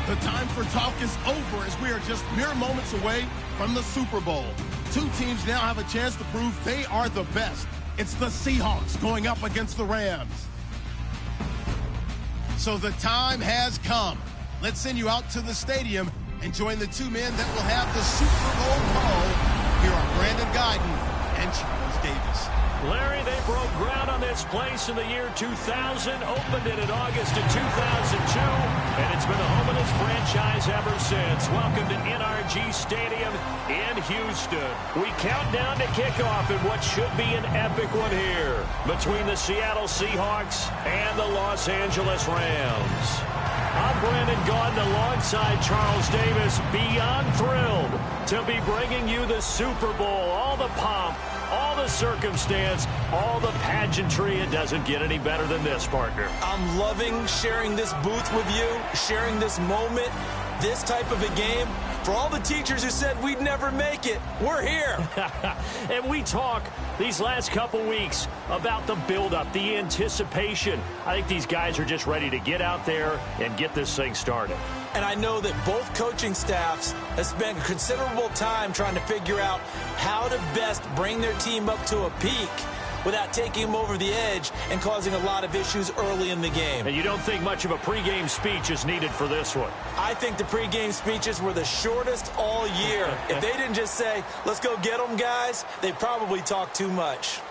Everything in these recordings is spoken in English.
The time for talk is over as we are just mere moments away from the Super Bowl. Two teams now have a chance to prove they are the best. It's the Seahawks going up against the Rams. So the time has come. Let's send you out to the stadium and join the two men that will have the Super Bowl call. Here are Brandon Guyton and Charles Davis. Larry, they broke ground on this place in the year 2000, opened it in August of 2002, and it's been the home of this franchise ever since. Welcome to NRG Stadium in Houston. We count down to kickoff in what should be an epic one here between the Seattle Seahawks and the Los Angeles Rams. I'm Brandon Guyton alongside Charles Davis, beyond thrilled to be bringing you the Super Bowl, all the pomp, all the circumstance, all the pageantry. It doesn't get any better than this, partner. I'm loving sharing this booth with you, sharing this moment, this type of a game. For all the teachers who said we'd never make it, we're here. And we talk these last couple weeks about the buildup, the anticipation. I think these guys are just ready to get out there and get this thing started. And I know that both coaching staffs have spent considerable time trying to figure out how to best bring their team up to a peak without taking them over the edge and causing a lot of issues early in the game. And you don't think much of a pregame speech is needed for this one? I think the pregame speeches were the shortest all year. If they didn't just say, let's go get them, guys, they probably talked too much.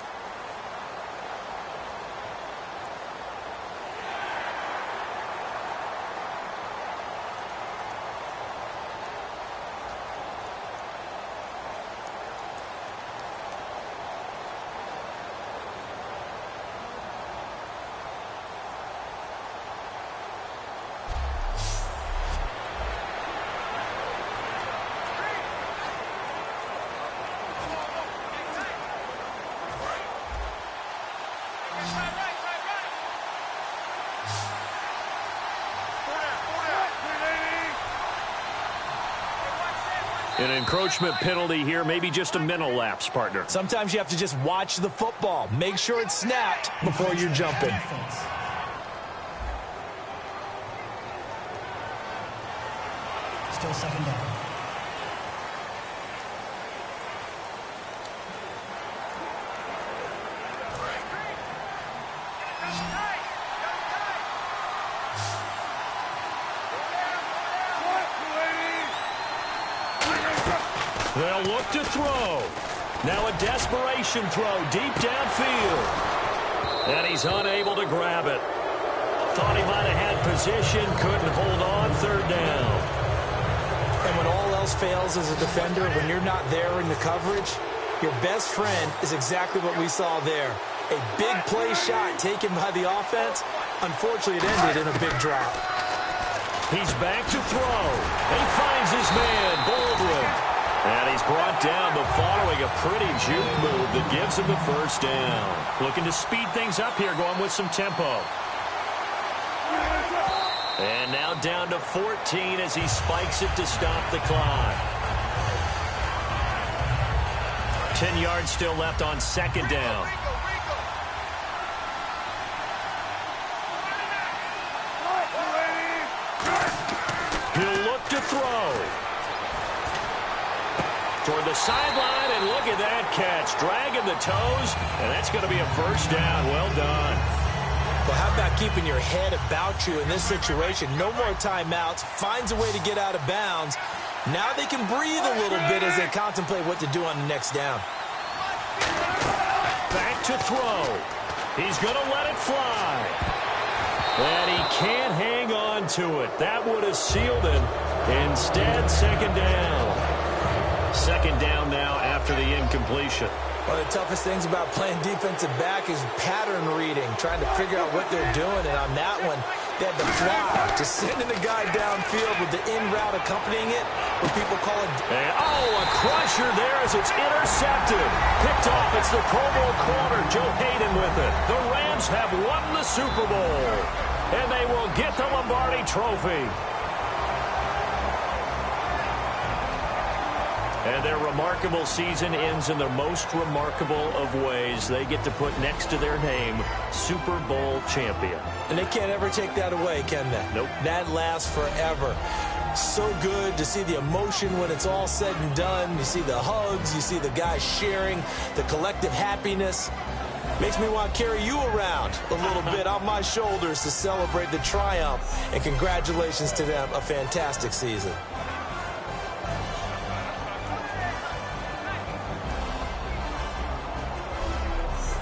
An encroachment penalty here, maybe just a mental lapse, partner. Sometimes you have to just watch the football. Make sure it's snapped before you're jumping. Still second down. They'll look to throw. Now a desperation throw deep downfield. And he's unable to grab it. Thought he might have had position, couldn't hold on, third down. And when all else fails as a defender, when you're not there in the coverage, your best friend is exactly what we saw there. A big play shot taken by the offense. Unfortunately, it ended in a big drop. He's back to throw. He finds his man, Baldwin. And he's brought down, but following a pretty juke move that gives him the first down. Looking to speed things up here, going with some tempo. And now down to 14 as he spikes it to stop the clock. 10 yards still left on second down. He'll look to throw. Toward the sideline, and look at that catch. Dragging the toes, and that's going to be a first down. Well done. Well, how about keeping your head about you in this situation? No more timeouts. Finds a way to get out of bounds. Now they can breathe a little bit as they contemplate what to do on the next down. Back to throw. He's going to let it fly. And he can't hang on to it. That would have sealed it. Instead, second down. Second down now after the incompletion. One of the toughest things about playing defensive back is pattern reading, trying to figure out what they're doing. And on that one, they had to fly, just sending the guy downfield with the in route accompanying it, what people call it. And, a crusher there as it's intercepted. Picked off. It's the Pro Bowl corner, Joe Hayden with it. The Rams have won the Super Bowl, and they will get the Lombardi Trophy. And their remarkable season ends in the most remarkable of ways. They get to put next to their name, Super Bowl champion. And they can't ever take that away, can they? Nope. That lasts forever. So good to see the emotion when it's all said and done. You see the hugs, you see the guys sharing, the collective happiness. Makes me want to carry you around a little bit on my shoulders to celebrate the triumph. And congratulations to them, a fantastic season.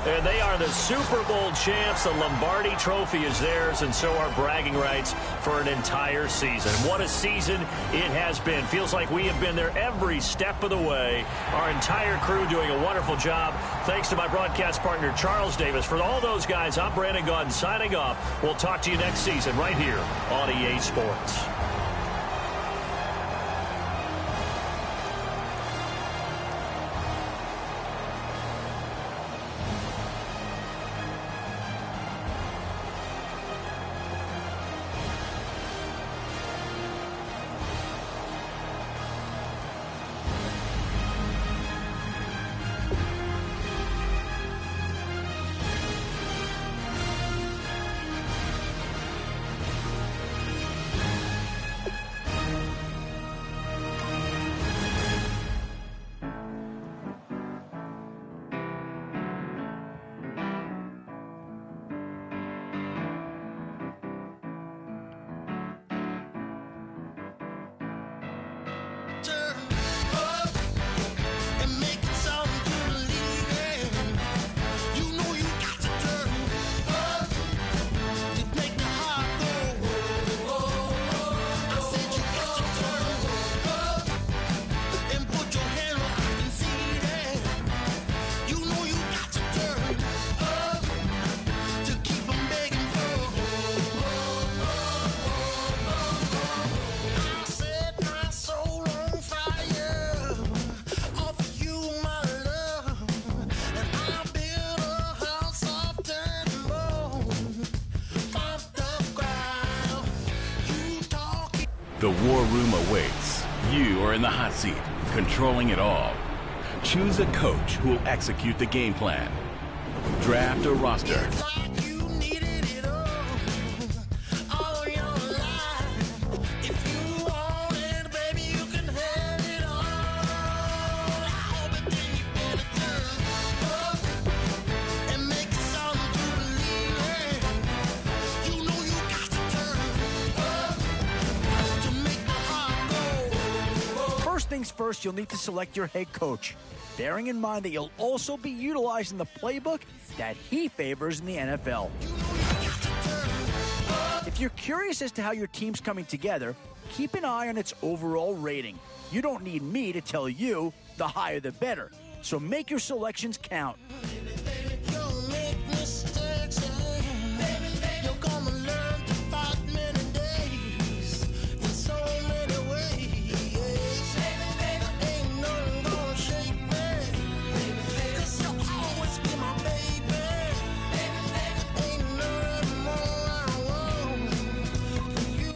And they are the Super Bowl champs. The Lombardi Trophy is theirs, and so are bragging rights for an entire season. What a season it has been. Feels like we have been there every step of the way. Our entire crew doing a wonderful job. Thanks to my broadcast partner, Charles Davis. For all those guys, I'm Brandon Gaudin signing off. We'll talk to you next season right here on EA Sports. The war room awaits. You are in the hot seat, controlling it all. Choose a coach who will execute the game plan. Draft a roster. First, you'll need to select your head coach, bearing in mind that you'll also be utilizing the playbook that he favors in the NFL. If you're curious as to how your team's coming together, keep an eye on its overall rating. You don't need me to tell you the higher the better, so make your selections count.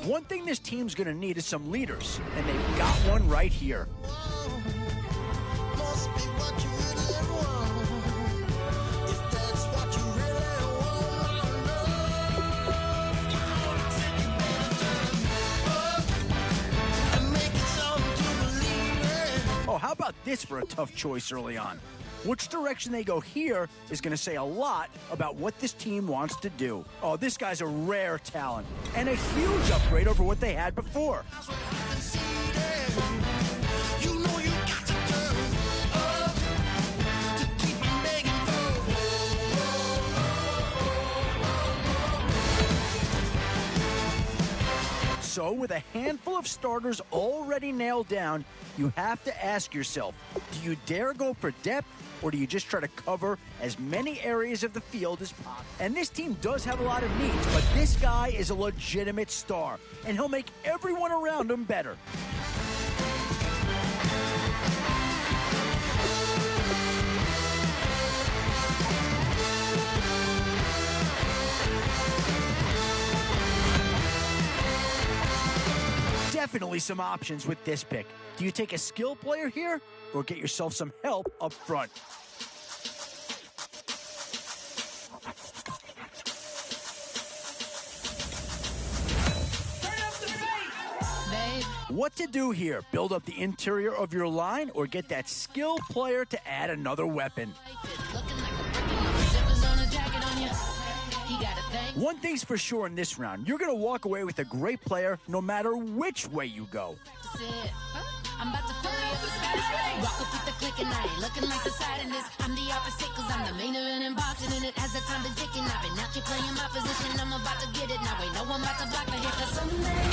One thing this team's going to need is some leaders, and they've got one right here. Oh, how about this for a tough choice early on? Which direction they go here is going to say a lot about what this team wants to do. Oh, this guy's a rare talent and a huge upgrade over what they had before. So, with a handful of starters already nailed down, you have to ask yourself, do you dare go for depth, or do you just try to cover as many areas of the field as possible? And this team does have a lot of needs, but this guy is a legitimate star, and he'll make everyone around him better. definitely some options with this pick. Do you take a skill player here or get yourself some help up front? What to do here? Build up the interior of your line or get that skill player to add another weapon? One thing's for sure in this round, you're going to walk away with a great player no matter which way you go. I'm about to walk up with the click and I ain't looking like the side in this. I'm the opposite cause I'm the main event in boxing and it has the time been ticking. I've been out here playing my position. I'm about to get it now. Ain't no one about to block the hit cause someday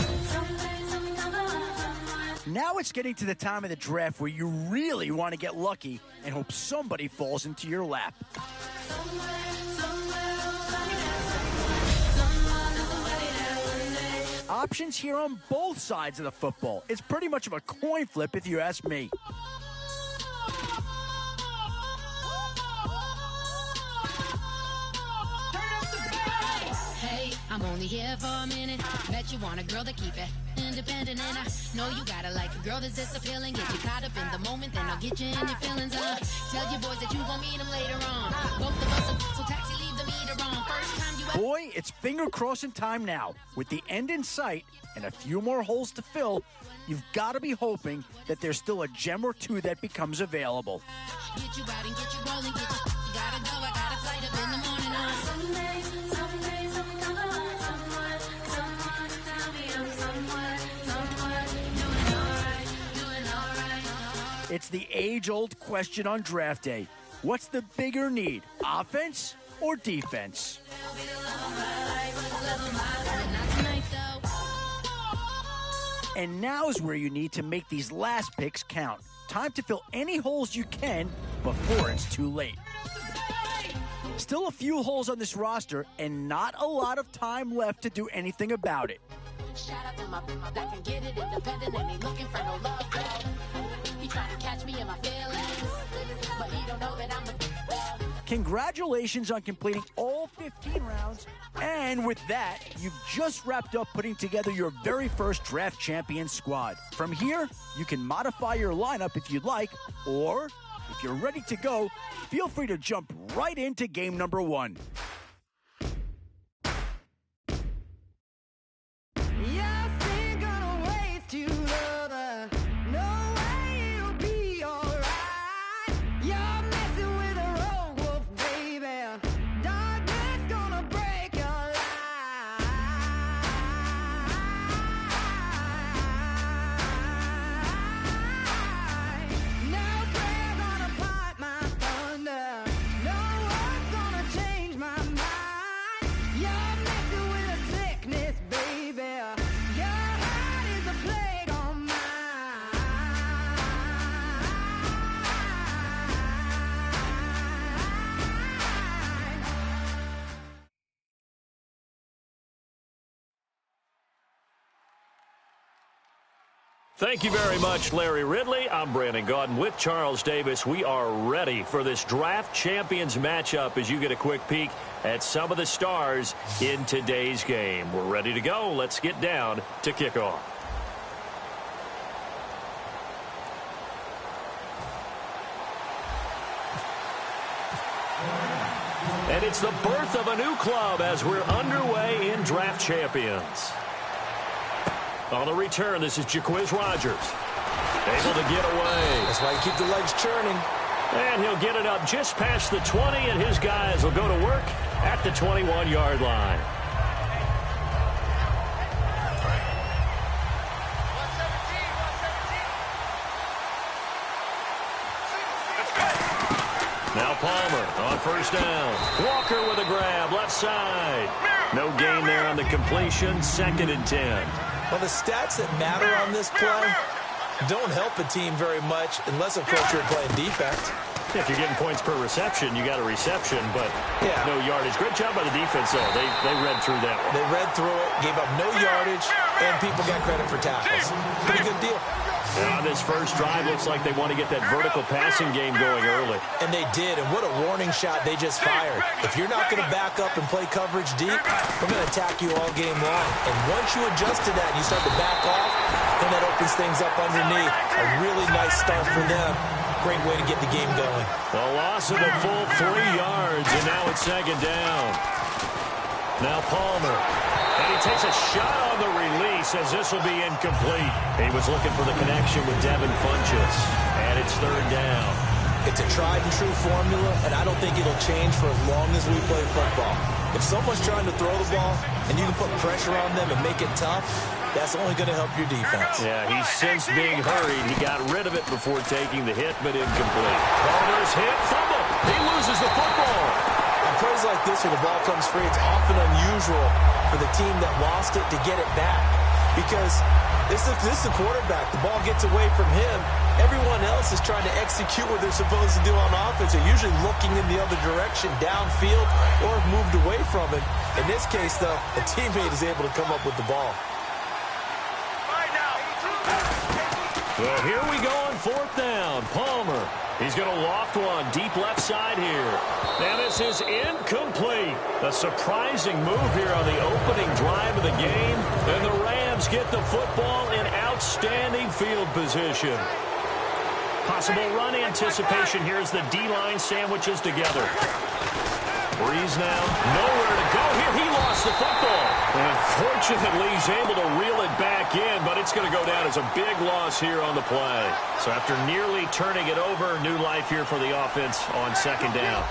come on. Now it's getting to the time of the draft where you really want to get lucky and hope somebody falls into your lap. Options here on both sides of the football. It's pretty much of a coin flip if you ask me. Hey, I'm only here for a minute. Bet you want a girl to keep it independent, and I know you gotta like a girl that's this appealing. Get you caught up in the moment, then I'll get you in your feelings. Tell your boys that you gon' meet them later on. Both of us, so taxi, leave the meter on. First time you Boy, it's finger crossing time now. With the end in sight and a few more holes to fill, you've got to be hoping that there's still a gem or two that becomes available. get you out and get you rolling, get you gotta go. I got a flight up in the morning on someday come on, someone tell me I'm someone doing alright. It's the age-old question on draft day. What's the bigger need, offense or defense? And now's where you need to make these last picks count. Time to fill any holes you can before it's too late. Still a few holes on this roster and not a lot of time left to do anything about it. Shout out to my that can get it independent and ain't looking for no love. He trying to catch me in my feelings, but he don't know that I'm the Congratulations on completing all 15 rounds. And with that, you've just wrapped up putting together your very first draft champion squad. From here, you can modify your lineup if you'd like, or if you're ready to go, feel free to jump right into game number 1. Thank you very much, Larry Ridley. I'm Brandon Gaudin with Charles Davis. We are ready for this draft champions matchup as you get a quick peek at some of the stars in today's game. We're ready to go. Let's get down to kickoff. And it's the birth of a new club as we're underway in draft champions. On the return, this is Jaquiz Rogers. Able to get away. That's why you keep the legs churning. And he'll get it up just past the 20, and his guys will go to work at the 21-yard line. Now Palmer on first down. Walker with a grab, left side. No gain there on the completion, 2nd and 10. Well, the stats that matter on this play don't help a team very much unless, of course, you're playing defense. If you're getting points per reception, you got a reception, but no yardage. Great job by the defense, though. They read through that one. They read through it, gave up no yardage, and people got credit for tackles. Pretty good deal. On this first drive, looks like they want to get that vertical passing game going early. And they did, and what a warning shot they just fired. If you're not going to back up and play coverage deep, we're going to attack you all game long. And once you adjust to that and you start to back off, then opens things up underneath. A really nice start for them. Great way to get the game going. A loss of a full 3 yards, and now it's second down. Now Palmer. And he takes a shot on the release as this will be incomplete. He was looking for the connection with Devin Funchess. And it's third down. It's a tried-and-true formula, and I don't think it'll change for as long as we play football. If someone's trying to throw the ball and you can put pressure on them and make it tough, that's only going to help your defense. Yeah, he sensed being hurried. He got rid of it before taking the hit, but incomplete. Palmer's hit, fumble. He loses the football. On plays like this where the ball comes free, it's often unusual for the team that lost it to get it back. Because this is the quarterback. The ball gets away from him. Everyone else is trying to execute what they're supposed to do on offense. They're usually looking in the other direction, downfield, or have moved away from him. In this case, though, a teammate is able to come up with the ball. Well, here we go on fourth down. Palmer. He's going to loft one deep left side here. Now this is incomplete. A surprising move here on the opening drive of the game. And the Rams get the football in outstanding field position. Possible run anticipation here as the D-line sandwiches together. Breeze now. Nowhere to go here. He lost the football. And fortunately, he's able to reel it back in, but it's going to go down as a big loss here on the play. So after nearly turning it over, new life here for the offense on second down.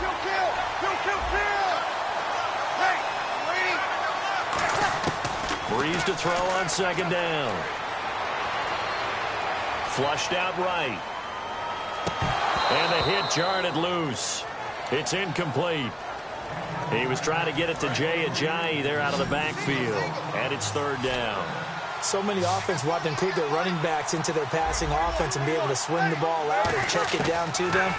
Breeze to throw on second down. Flushed out right. And the hit jarred it loose. It's incomplete. He was trying to get it to Jay Ajayi there out of the backfield. And it's third down. So many offenses want to include their running backs into their passing offense and be able to swing the ball out or check it down to them.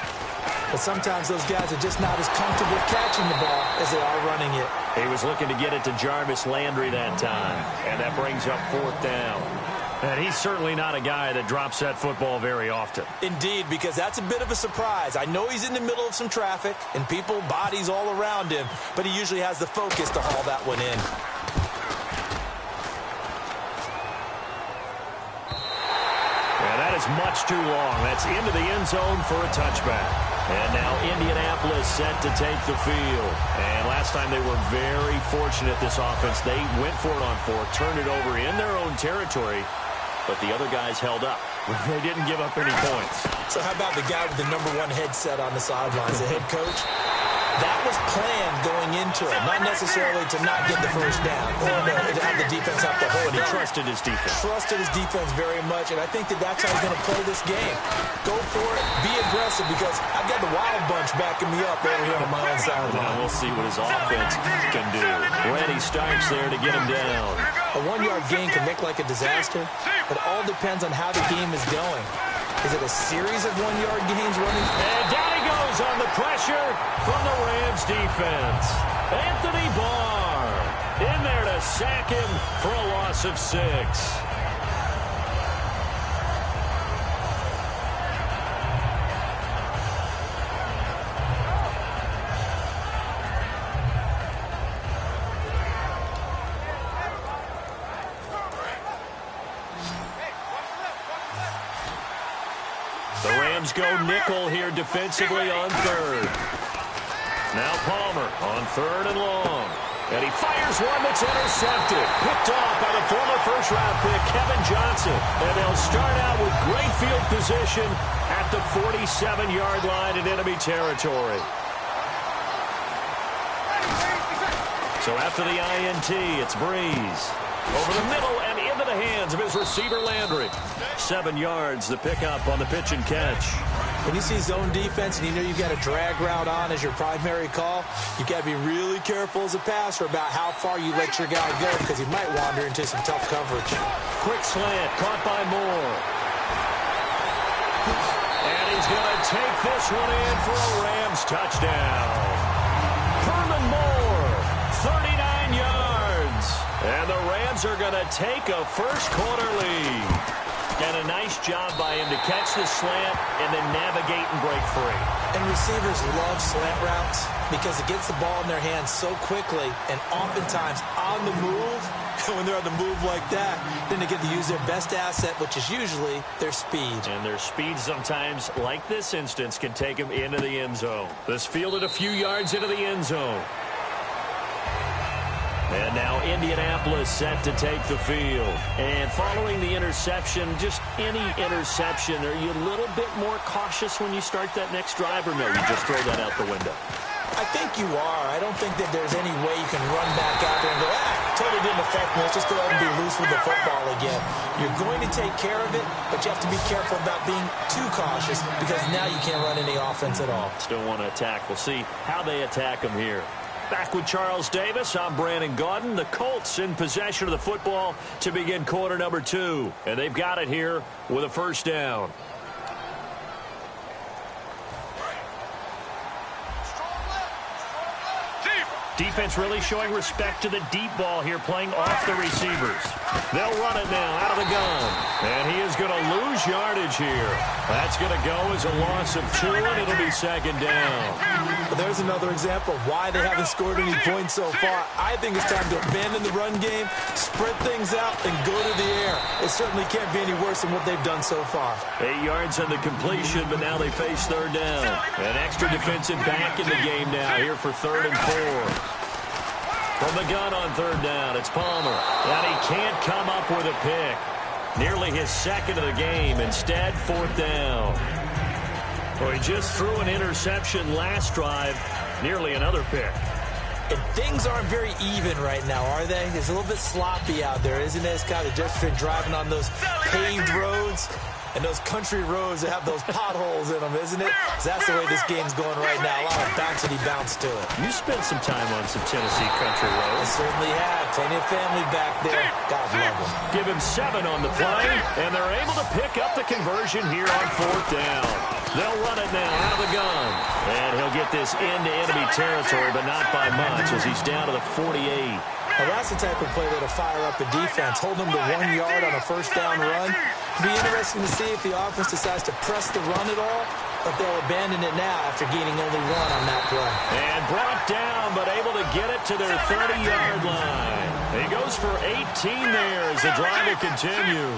But sometimes those guys are just not as comfortable catching the ball as they are running it. He was looking to get it to Jarvis Landry that time. And that brings up fourth down. And he's certainly not a guy that drops that football very often. Indeed, because that's a bit of a surprise. I know he's in the middle of some traffic and people, bodies all around him, but he usually has the focus to haul that one in. Yeah, that is much too long. That's into the end zone for a touchback. And now Indianapolis set to take the field. And last time they were very fortunate, this offense. They went for it on fourth, turned it over in their own territory. But the other guys held up. They didn't give up any points. So how about the guy with the #1 headset on the sidelines, the head coach? That was planned going into it, not necessarily to not get the first down or to have the defense have to hold it. He trusted his defense. Trusted his defense very much, and I think that's how he's going to play this game. Go for it, be aggressive, because I've got the Wild Bunch backing me up over here on my own sideline. Now we'll see what his offense can do. Ready starts there to get him down. A 1-yard gain can look like a disaster. It all depends on how the game is going. Is it a series of 1-yard gains running? And down he goes on the pressure from the Rams defense. Anthony Barr in there to sack him for a loss of 6. Go nickel here defensively on third. Now Palmer on third and long. And he fires one that's intercepted. Picked off by the former first-round pick, Kevin Johnson. And they'll start out with great field position at the 47-yard line in enemy territory. So after the INT, it's Breeze. Over the middle and into the hands of his receiver, Landry. 7 yards, the pickup on the pitch and catch. When you see zone defense and you know you've got a drag route on as your primary call, you've got to be really careful as a passer about how far you let your guy go, because he might wander into some tough coverage. Quick slant, caught by Moore. And he's going to take this one in for a Rams touchdown. Herman Moore, 39 yards. And the Rams are going to take a first-quarter lead. And a nice job by him to catch the slant and then navigate and break free. And receivers love slant routes because it gets the ball in their hands so quickly and oftentimes on the move. When they're on the move like that, then they get to use their best asset, which is usually their speed. And their speed sometimes, like this instance, can take them into the end zone. This fielded a few yards into the end zone. And now Indianapolis set to take the field. And following the interception, just any interception, are you a little bit more cautious when you start that next drive, or no, you just throw that out the window? I think you are. I don't think that there's any way you can run back out there and go, totally didn't affect me. Let's just go ahead and be loose with the football again. You're going to take care of it, but you have to be careful about being too cautious because now you can't run any offense at all. Still want to attack. We'll see how they attack them here. Back with Charles Davis, I'm Brandon Gaudin. The Colts in possession of the football to begin quarter number 2. And they've got it here with a first down. Defense really showing respect to the deep ball here, playing off the receivers. They'll run it now out of the gun. And he is going to lose yardage here. That's going to go as a loss of 2, and it'll be second down. But there's another example of why they haven't scored any points so far. I think it's time to abandon the run game, spread things out, and go to the air. It certainly can't be any worse than what they've done so far. 8 yards on the completion, but now they face third down. An extra defensive back in the game now here for 3rd and 4. From the gun on third down, it's Palmer. And he can't come up with a pick. Nearly his second of the game. Instead, 4th down. Well, he just threw an interception last drive. Nearly another pick. And things aren't very even right now, are they? It's a little bit sloppy out there, isn't it? It's kind of just been driving on those paved roads and those country roads that have those potholes in them, isn't it? That's the way this game's going right now. A lot of bouncy bounce to it. You spent some time on some Tennessee country roads. I certainly have. Plenty of family back there. God love them. Give him 7 on the play, and they're able to pick up the conversion here on 4th down. They'll run it now out of the gun. And he'll get this into enemy territory, but not by much as he's down to the 48. Now that's the type of play that'll fire up the defense. Hold them to 1 yard on a first down run. It'll be interesting to see if the offense decides to press the run at all, or if they'll abandon it now after gaining only 1 on that play. And brought down, but able to get it to their 30-yard line. He goes for 18 there as the drive will continue.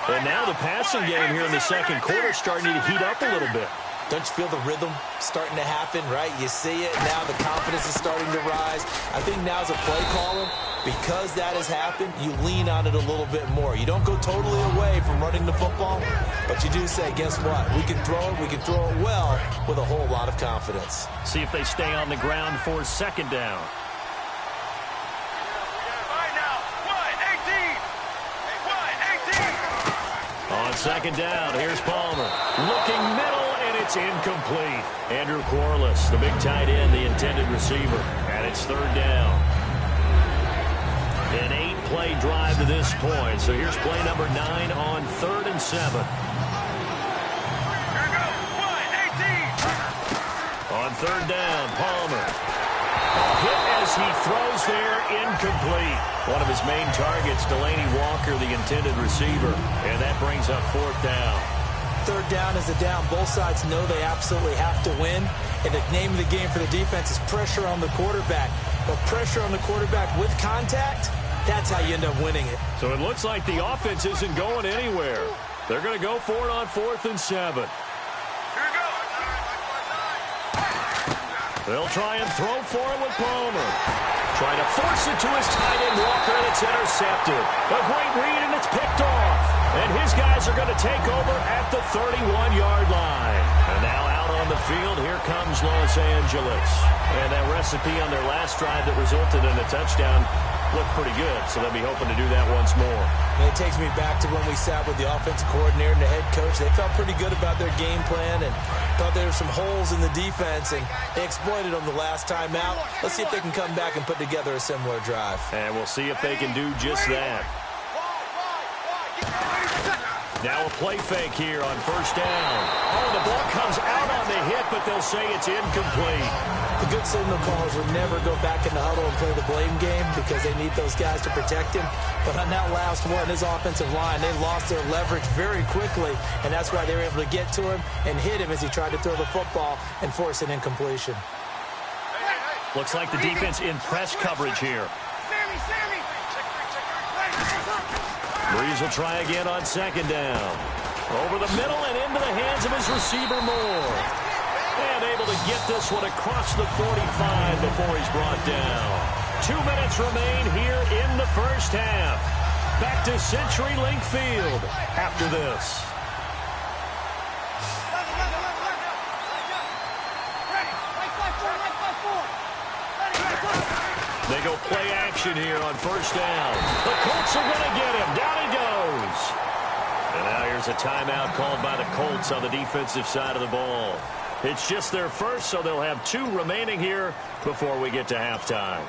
And now the passing game here in the second quarter starting to heat up a little bit. Don't you feel the rhythm starting to happen, right? You see it, now the confidence is starting to rise. I think now as a play caller, because that has happened, you lean on it a little bit more. You don't go totally away from running the football, but you do say, guess what? We can throw it well with a whole lot of confidence. See if they stay on the ground for second down. On second down, here's Palmer. Looking middle, and it's incomplete. Andrew Corliss, the big tight end, the intended receiver. And it's third down. An 8-play drive to this point. So here's play number 9 on 3rd and 7. On third down, Palmer. Hit as he throws there, incomplete. One of his main targets, Delaney Walker, the intended receiver. And that brings up 4th down. Third down is a down. Both sides know they absolutely have to win. And the name of the game for the defense is pressure on the quarterback. But pressure on the quarterback with contact, that's how you end up winning it. So it looks like the offense isn't going anywhere. They're going to go for it on 4th and 7. They'll try and throw for it with Palmer. Trying to force it to his tight end, Walker, and it's intercepted. A great read, and it's picked off. And his guys are going to take over at the 31-yard line. And now out on the field, here comes Los Angeles. And that recipe on their last drive that resulted in a touchdown looked pretty good, so they'll be hoping to do that once more. And it takes me back to when we sat with the offensive coordinator and the head coach. They felt pretty good about their game plan and thought there were some holes in the defense, and they exploited them the last time out. Let's see if they can come back and put together a similar drive. And we'll see if they can do just that. Now a play fake here on first down. Oh, the ball comes out on the hit, but they'll say it's incomplete. The good signal callers would never go back in the huddle and play the blame game because they need those guys to protect him. But on that last one, his offensive line, they lost their leverage very quickly, and that's why they were able to get to him and hit him as he tried to throw the football and force an incompletion. Looks like the defense in press coverage here. Breeze will try again on second down. Over the middle and into the hands of his receiver Moore. And able to get this one across the 45 before he's brought down. 2 minutes remain here in the first half. Back to CenturyLink Field after this. They go play action here on first down. The Colts are going to get him. Down he goes. And now here's a timeout called by the Colts on the defensive side of the ball. It's just their first, so they'll have 2 remaining here before we get to halftime.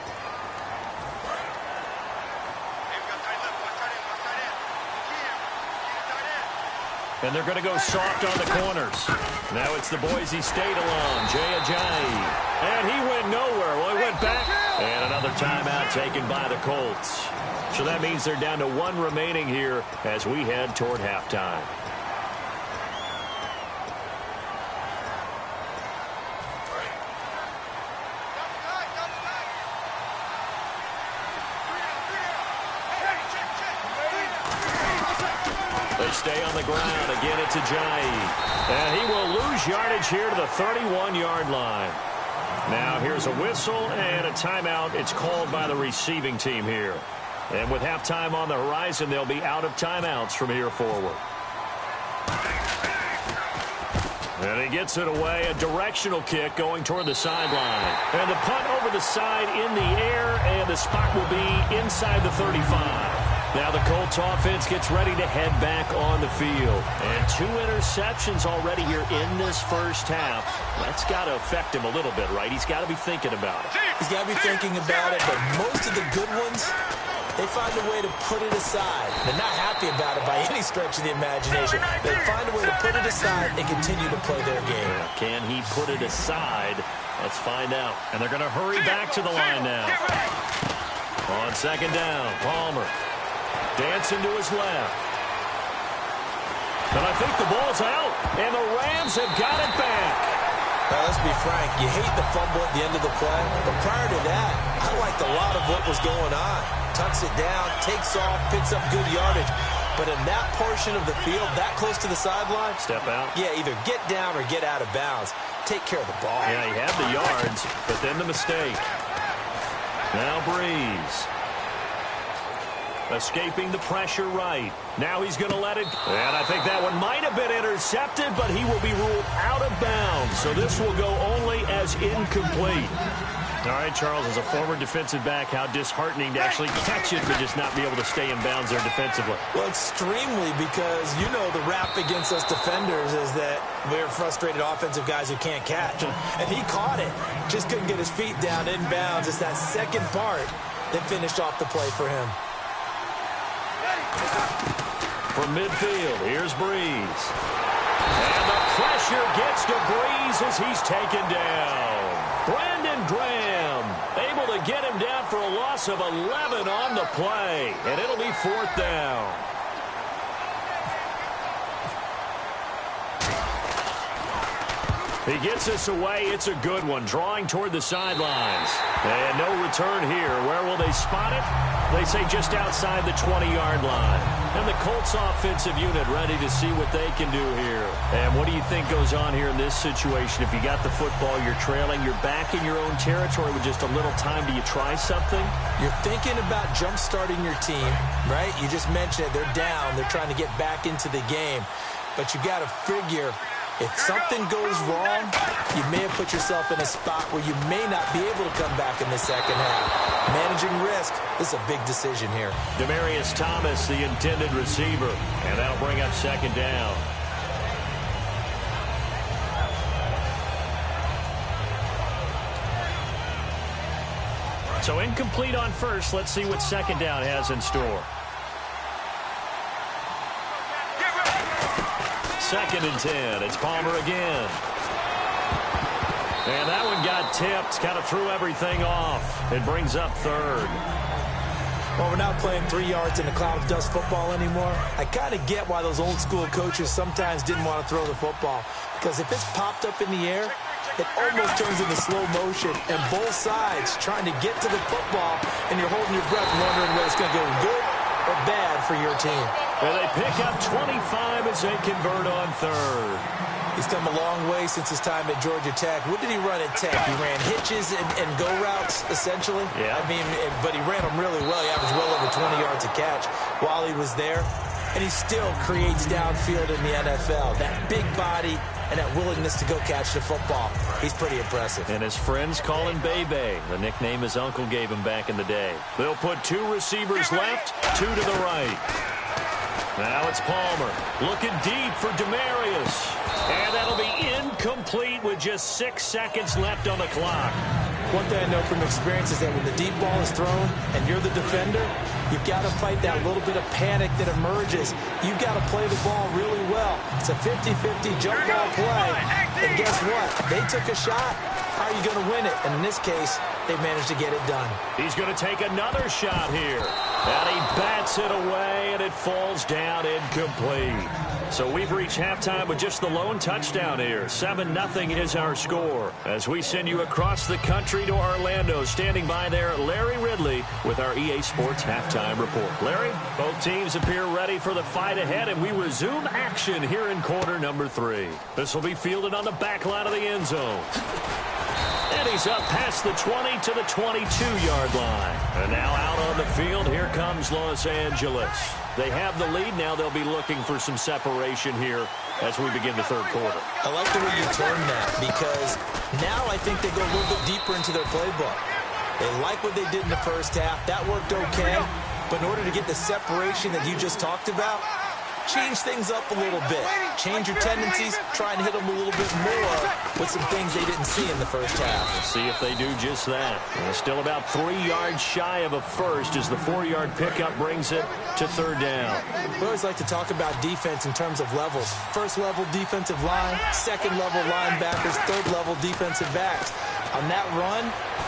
And they're going to go soft on the corners. Now it's the Boise State alum, Jay Ajayi. And he went nowhere. Well, he went back. And another timeout taken by the Colts. So that means they're down to 1 remaining here as we head toward halftime. They stay on the ground. Again, it's Ajayi. And he will lose yardage here to the 31-yard line. Now here's a whistle and a timeout. It's called by the receiving team here. And with halftime on the horizon, they'll be out of timeouts from here forward. And he gets it away. A directional kick going toward the sideline. And the punt over the side in the air, and the spot will be inside the 35. Now the Colts offense gets ready to head back on the field. And 2 interceptions already here in this first half. That's got to affect him a little bit, right? He's got to be thinking about it. He's got to be thinking about it, but most of the good ones, they find a way to put it aside. They're not happy about it by any stretch of the imagination. They find a way to put it aside and continue to play their game. Can he put it aside? Let's find out. And they're going to hurry back to the line now. On second down, Palmer. Dancing to his left. And I think the ball's out. And the Rams have got it back. Now, let's be frank. You hate the fumble at the end of the play. But prior to that, I liked a lot of what was going on. Tucks it down, takes off, picks up good yardage. But in that portion of the field, that close to the sideline. Step out. Yeah, either get down or get out of bounds. Take care of the ball. Yeah, he had the yards, but then the mistake. Now Breeze. Escaping the pressure right. Now he's going to let it. And I think that one might have been intercepted, but he will be ruled out of bounds. So this will go only as incomplete. All right, Charles, as a former defensive back, how disheartening to actually catch it, but just not be able to stay in bounds there defensively. Well, extremely, because, you know, the rap against us defenders is that we're frustrated offensive guys who can't catch. And he caught it. Just couldn't get his feet down in bounds. It's that second part that finished off the play for him. From midfield, here's Breeze. And the pressure gets to Breeze as he's taken down. Brandon Graham able to get him down for a loss of 11 on the play. And it'll be 4th down. He gets this away. It's a good one. Drawing toward the sidelines. And no return here. Where will they spot it? They say just outside the 20-yard line. And the Colts offensive unit ready to see what they can do here. And what do you think goes on here in this situation? If you got the football, you're trailing, you're back in your own territory with just a little time. Do you try something? You're thinking about jump-starting your team, right? You just mentioned it. They're down. They're trying to get back into the game. But you got to figure, if something goes wrong, you may have put yourself in a spot where you may not be able to come back in the second half. Managing risk, this is a big decision here. Demaryius Thomas, the intended receiver, and that'll bring up second down. So incomplete on first. Let's see what second down has in store. 2nd and 10. It's Palmer again. And that one got tipped, kind of threw everything off. It brings up 3rd. Well, we're not playing 3 yards in a cloud of dust football anymore. I kind of get why those old school coaches sometimes didn't want to throw the football. Because if it's popped up in the air, it almost turns into slow motion. And both sides trying to get to the football, and you're holding your breath wondering whether it's going to go good or bad for your team. And they pick up 25 as they convert on 3rd. He's come a long way since his time at Georgia Tech. What did he run at Tech? He ran hitches and go routes, essentially. Yeah. I mean, but he ran them really well. He averaged well over 20 yards a catch while he was there. And he still creates downfield in the NFL. That big body and that willingness to go catch the football. He's pretty impressive. And his friends call him Bebe, the nickname his uncle gave him back in the day. They'll put 2 receivers left, 2 to the right. Now it's Palmer looking deep for Demarius. And that'll be incomplete with just 6 seconds left on the clock. One thing I know from experience is that when the deep ball is thrown and you're the defender, you've got to fight that little bit of panic that emerges. You've got to play the ball really well. It's a 50-50 jump ball play. And guess what? They took a shot. How are you going to win it? And in this case, they managed to get it done. He's going to take another shot here. And he bats it away, and it falls down incomplete. So we've reached halftime with just the lone touchdown here. 7-0 is our score. As we send you across the country to Orlando, standing by there, Larry Ridley with our EA Sports Halftime Report. Larry, both teams appear ready for the fight ahead, and we resume action here in quarter number 3. This will be fielded on the back line of the end zone. And he's up past the 20 to the 22-yard line. And now out on the field, here comes Los Angeles. They have the lead. Now they'll be looking for some separation here as we begin the 3rd quarter. I like the way you turn that because now I think they go a little bit deeper into their playbook. They like what they did in the first half. That worked okay. But in order to get the separation that you just talked about, change things up a little bit. Change your tendencies. Try and hit them a little bit more with some things they didn't see in the first half. We'll see if they do just that. And still about 3 yards shy of a first as the 4-yard pickup brings it to 3rd down. We always like to talk about defense in terms of levels. 1st level defensive line, 2nd level linebackers, 3rd level defensive backs. On that run,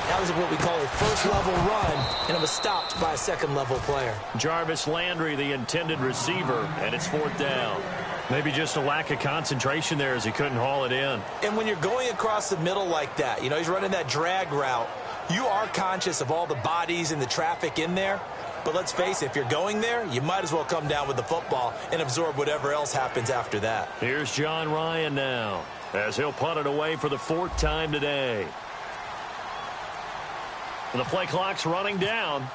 that was what we call a 1st level run, and it was stopped by a 2nd level player. Jarvis Landry, the intended receiver, and it's 4th down. Maybe just a lack of concentration there as he couldn't haul it in. And when you're going across the middle like that, you know, he's running that drag route, you are conscious of all the bodies and the traffic in there. But let's face it, if you're going there, you might as well come down with the football and absorb whatever else happens after that. Here's John Ryan now as he'll punt it away for the 4th time today. The play clock's running down.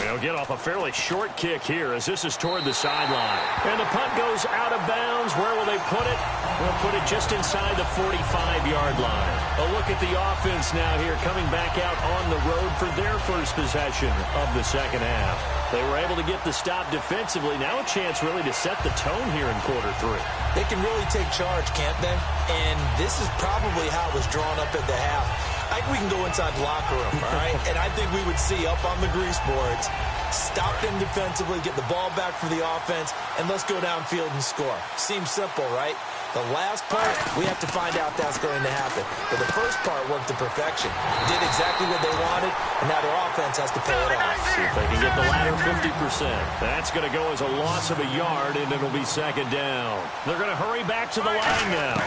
He'll get off a fairly short kick here as this is toward the sideline. And the punt goes out of bounds. Where will they put it? They'll put it just inside the 45-yard line. A look at the offense now here coming back out on the road for their first possession of the 2nd half. They were able to get the stop defensively. Now a chance really to set the tone here in quarter 3. They can really take charge, can't they? And this is probably how it was drawn up at the half. I think we can go inside the locker room, all right? And I think we would see up on the grease boards, stop them defensively, get the ball back for the offense, and let's go downfield and score. Seems simple, right? The last part, we have to find out that's going to happen. But the first part worked to perfection. Did exactly what they wanted, and now their offense has to pay it off. See if they can get the latter 50%. That's going to go as a loss of a yard, and it'll be 2nd down. They're going to hurry back to the line now.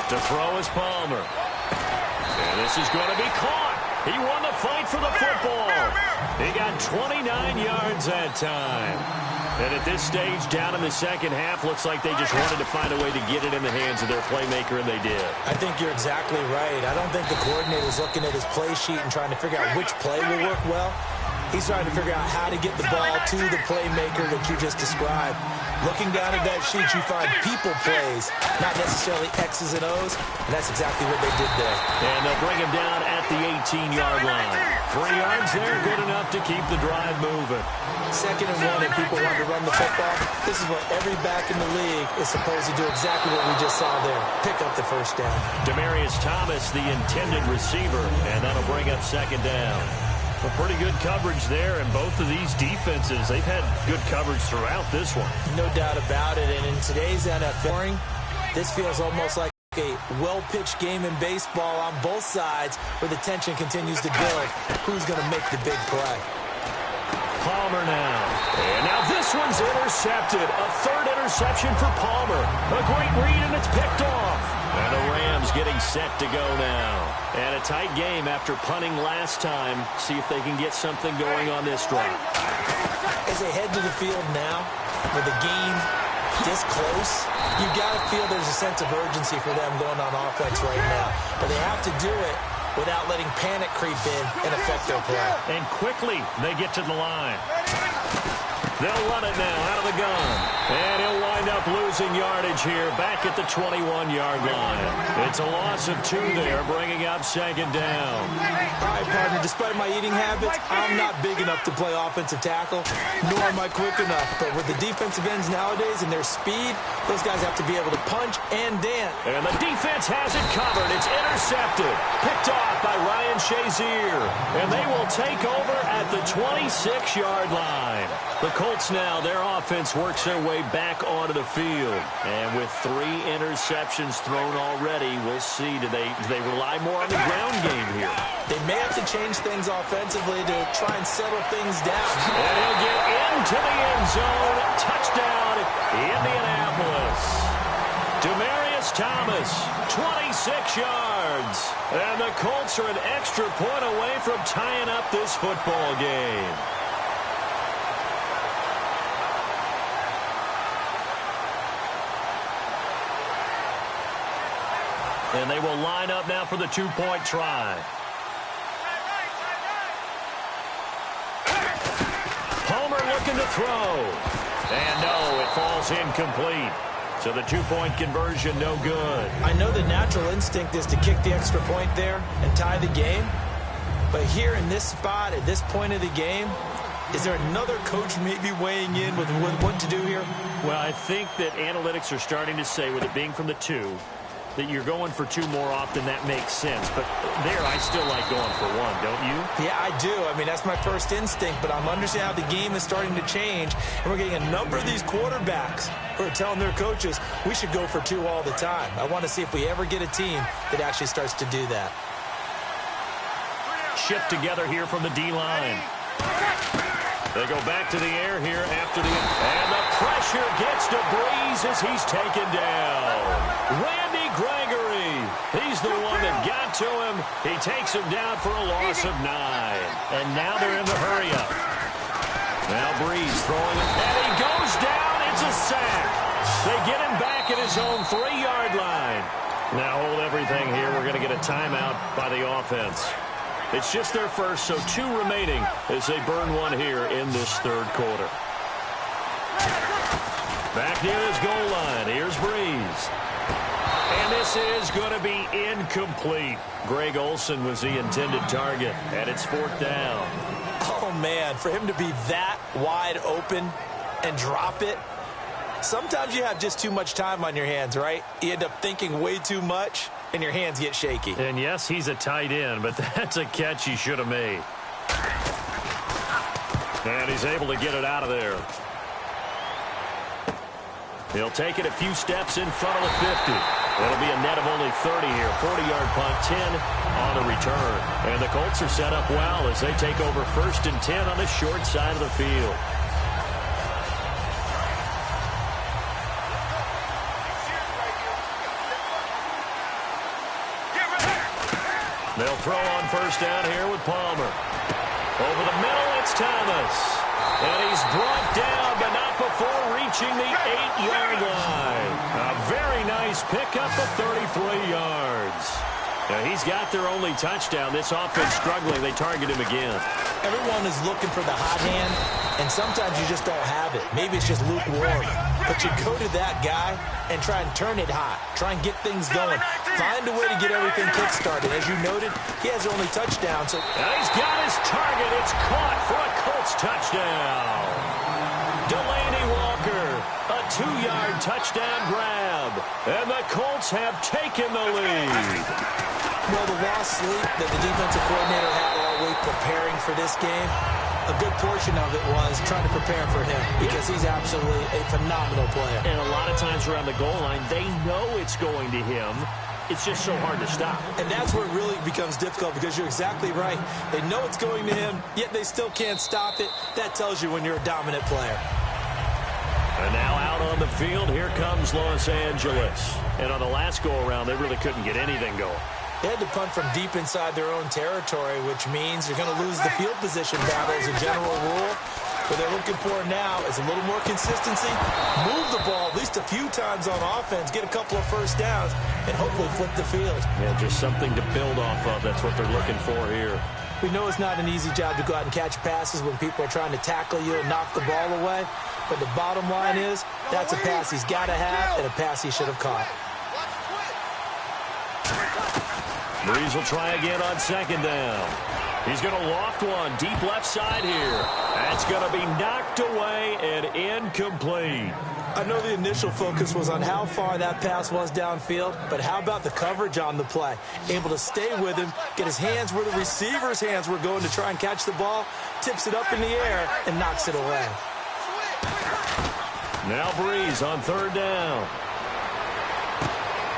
To throw is Palmer. And this is going to be caught. He won the fight for the football. He got 29 yards that time. And at this stage, down in the 2nd half, looks like they just wanted to find a way to get it in the hands of their playmaker, and they did. I think you're exactly right. I don't think the coordinator's looking at his play sheet and trying to figure out which play will work well. He's trying to figure out how to get the ball to the playmaker that you just described. Looking down at that sheet, you find people plays, not necessarily X's and O's, and that's exactly what they did there. And they'll bring him down at the 18-yard line. 3 yards there, good enough to keep the drive moving. 2nd and 1, and people want to run the football. This is what every back in the league is supposed to do, exactly what we just saw there. Pick up the 1st down. Demaryius Thomas, the intended receiver, and that'll bring up 2nd down. Well, pretty good coverage there, and both of these defenses, they've had good coverage throughout this one. No doubt about it, and in today's NFL, this feels almost like a well-pitched game in baseball on both sides where the tension continues to build. Who's going to make the big play? Palmer now. And now this one's intercepted. A third interception for Palmer. A great read, and it's picked off. And the Rams getting set to go now. And a tight game after punting last time. See if they can get something going on this drive. As they head to the field now, with the game this close, you got to feel there's a sense of urgency for them going on offense right now. But they have to do it without letting panic creep in and affect their play. And quickly, they get to the line. They'll run it now out of the gun. And he'll wind up losing yardage here back at the 21-yard line. It's a loss of 2 there, bringing up second down. All right, partner, despite my eating habits, I'm not big enough to play offensive tackle, nor am I quick enough. But with the defensive ends nowadays and their speed, those guys have to be able to punch and dance. And the defense has it covered. It's intercepted. Picked off by Ryan Shazier. And they will take over at the 26-yard line. The Colts now, their offense works their way back onto the field. And with 3 interceptions thrown already, we'll see. Do they rely more on the ground game here? They may have to change things offensively to try and settle things down. And he'll get into the end zone. Touchdown, Indianapolis. Demaryius Thomas, 26 yards. And the Colts are an extra point away from tying up this football game. And they will line up now for the 2-point try. Palmer looking to throw. And no, it falls incomplete. So the 2-point conversion, no good. I know the natural instinct is to kick the extra point there and tie the game. But here in this spot, at this point of the game, is there another coach maybe weighing in with what to do here? Well, I think that analytics are starting to say, with it being from the 2, that you're going for 2 more often. That makes sense. But there, I still like going for 1, don't you? Yeah, I do. I mean, that's my first instinct, but I'm understanding how the game is starting to change, and we're getting a number of these quarterbacks who are telling their coaches, we should go for 2 all the time. I want to see if we ever get a team that actually starts to do that. Shift together here from the D-line. They go back to the air here after the... And the pressure gets to Breeze as he's taken down. Randy Gregory. He's the one that got to him. He takes him down for a loss of 9. And now they're in the hurry-up. Now Breeze throwing it. And he goes down. It's a sack. They get him back at his own 3-yard line. Now hold everything here. We're going to get a timeout by the offense. It's just their first, so 2 remaining as they burn 1 here in this 3rd quarter. Back near his goal line. Here's Breeze. And this is going to be incomplete. Greg Olsen was the intended target, and it's 4th down. Oh, man, for him to be that wide open and drop it, sometimes you have just too much time on your hands, right? You end up thinking way too much, and your hands get shaky. And yes, he's a tight end, but that's a catch he should have made. And he's able to get it out of there. He'll take it a few steps in front of the 50. It'll be a net of only 30 here. 40-yard punt, 10 on the return. And the Colts are set up well as they take over 1st and 10 on the short side of the field. They'll throw on 1st down here with Palmer. Over the middle, it's Thomas. And he's brought down, but not before reaching the 8-yard line. A very nice pickup of 33 yards. Now, he's got their only touchdown. This offense struggling. They target him again. Everyone is looking for the hot hand, and sometimes you just don't have it. Maybe it's just lukewarm. But you go to that guy and try and turn it hot. Try and get things going. Find a way to get everything kick-started. As you noted, he has only touchdown. So and he's got his target. It's caught for a Colts touchdown. Delaney Walker, a 2-yard touchdown grab. And the Colts have taken the lead. Well, the lost sleep that the defensive coordinator had all week preparing for this game, a good portion of it was trying to prepare for him because he's absolutely a phenomenal player. And a lot of times around the goal line, they know it's going to him. It's just so hard to stop. And that's where it really becomes difficult because you're exactly right. They know it's going to him, yet they still can't stop it. That tells you when you're a dominant player. And now out on the field, here comes Los Angeles. And on the last go-around, they really couldn't get anything going. They had to punt from deep inside their own territory, which means you're going to lose the field position battle as a general rule. What they're looking for now is a little more consistency, move the ball at least a few times on offense, get a couple of first downs, and hopefully flip the field. Yeah, just something to build off of. That's what they're looking for here. We know it's not an easy job to go out and catch passes when people are trying to tackle you and knock the ball away. But the bottom line is, that's a pass he's got to have and a pass he should have caught. Breeze will try again on second down. He's going to loft one deep left side here. That's going to be knocked away and incomplete. I know the initial focus was on how far that pass was downfield, but how about the coverage on the play? Able to stay with him, get his hands where the receiver's hands were going to try and catch the ball, tips it up in the air, and knocks it away. Now Breeze on third down.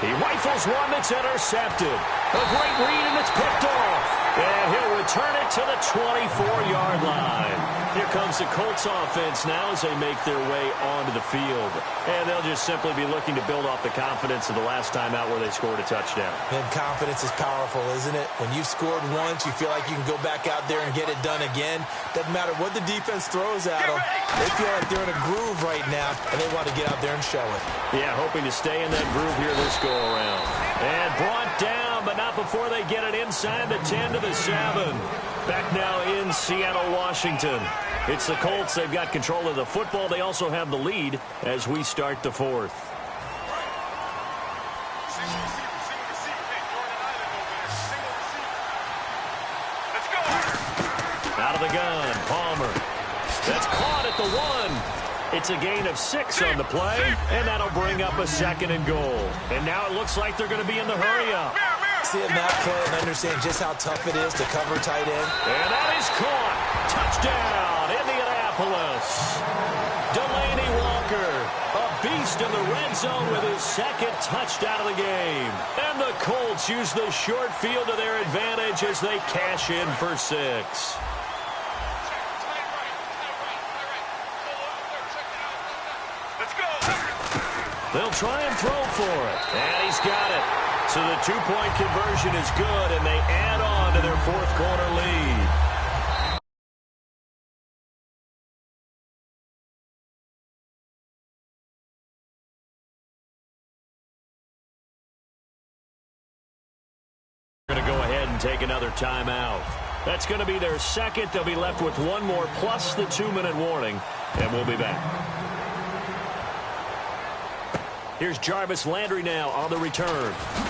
He rifles one that's intercepted. A great read, and it's picked off. And he'll return it to the 24-yard line. Here comes the Colts offense now as they make their way onto the field. And they'll just simply be looking to build off the confidence of the last time out where they scored a touchdown. And confidence is powerful, isn't it? When you've scored once, you feel like you can go back out there and get it done again. Doesn't matter what the defense throws at them. They feel like they're in a groove right now, and they want to get out there and show it. Yeah, hoping to stay in that groove here this go-around. And brought down, but not before they get it inside the 10 to the 7. Back now in Seattle, Washington. It's the Colts. They've got control of the football. They also have the lead as we start the fourth. Out of the gun, Palmer. That's caught at the 1. It's a gain of 6 on the play, and that'll bring up a second and goal. And now it looks like they're going to be in the hurry-up. Seeing that play and understand just how tough it is to cover tight end. And that is caught. Touchdown, Indianapolis. Delaney Walker, a beast in the red zone with his second touchdown of the game. And the Colts use the short field to their advantage as they cash in for 6. They'll try and throw for it. And he's got it. So the 2-point conversion is good, and they add on to their fourth quarter lead. They're going to go ahead and take another timeout. That's going to be their second. They'll be left with one more plus the 2-minute warning, and we'll be back. Here's Jarvis Landry now on the return.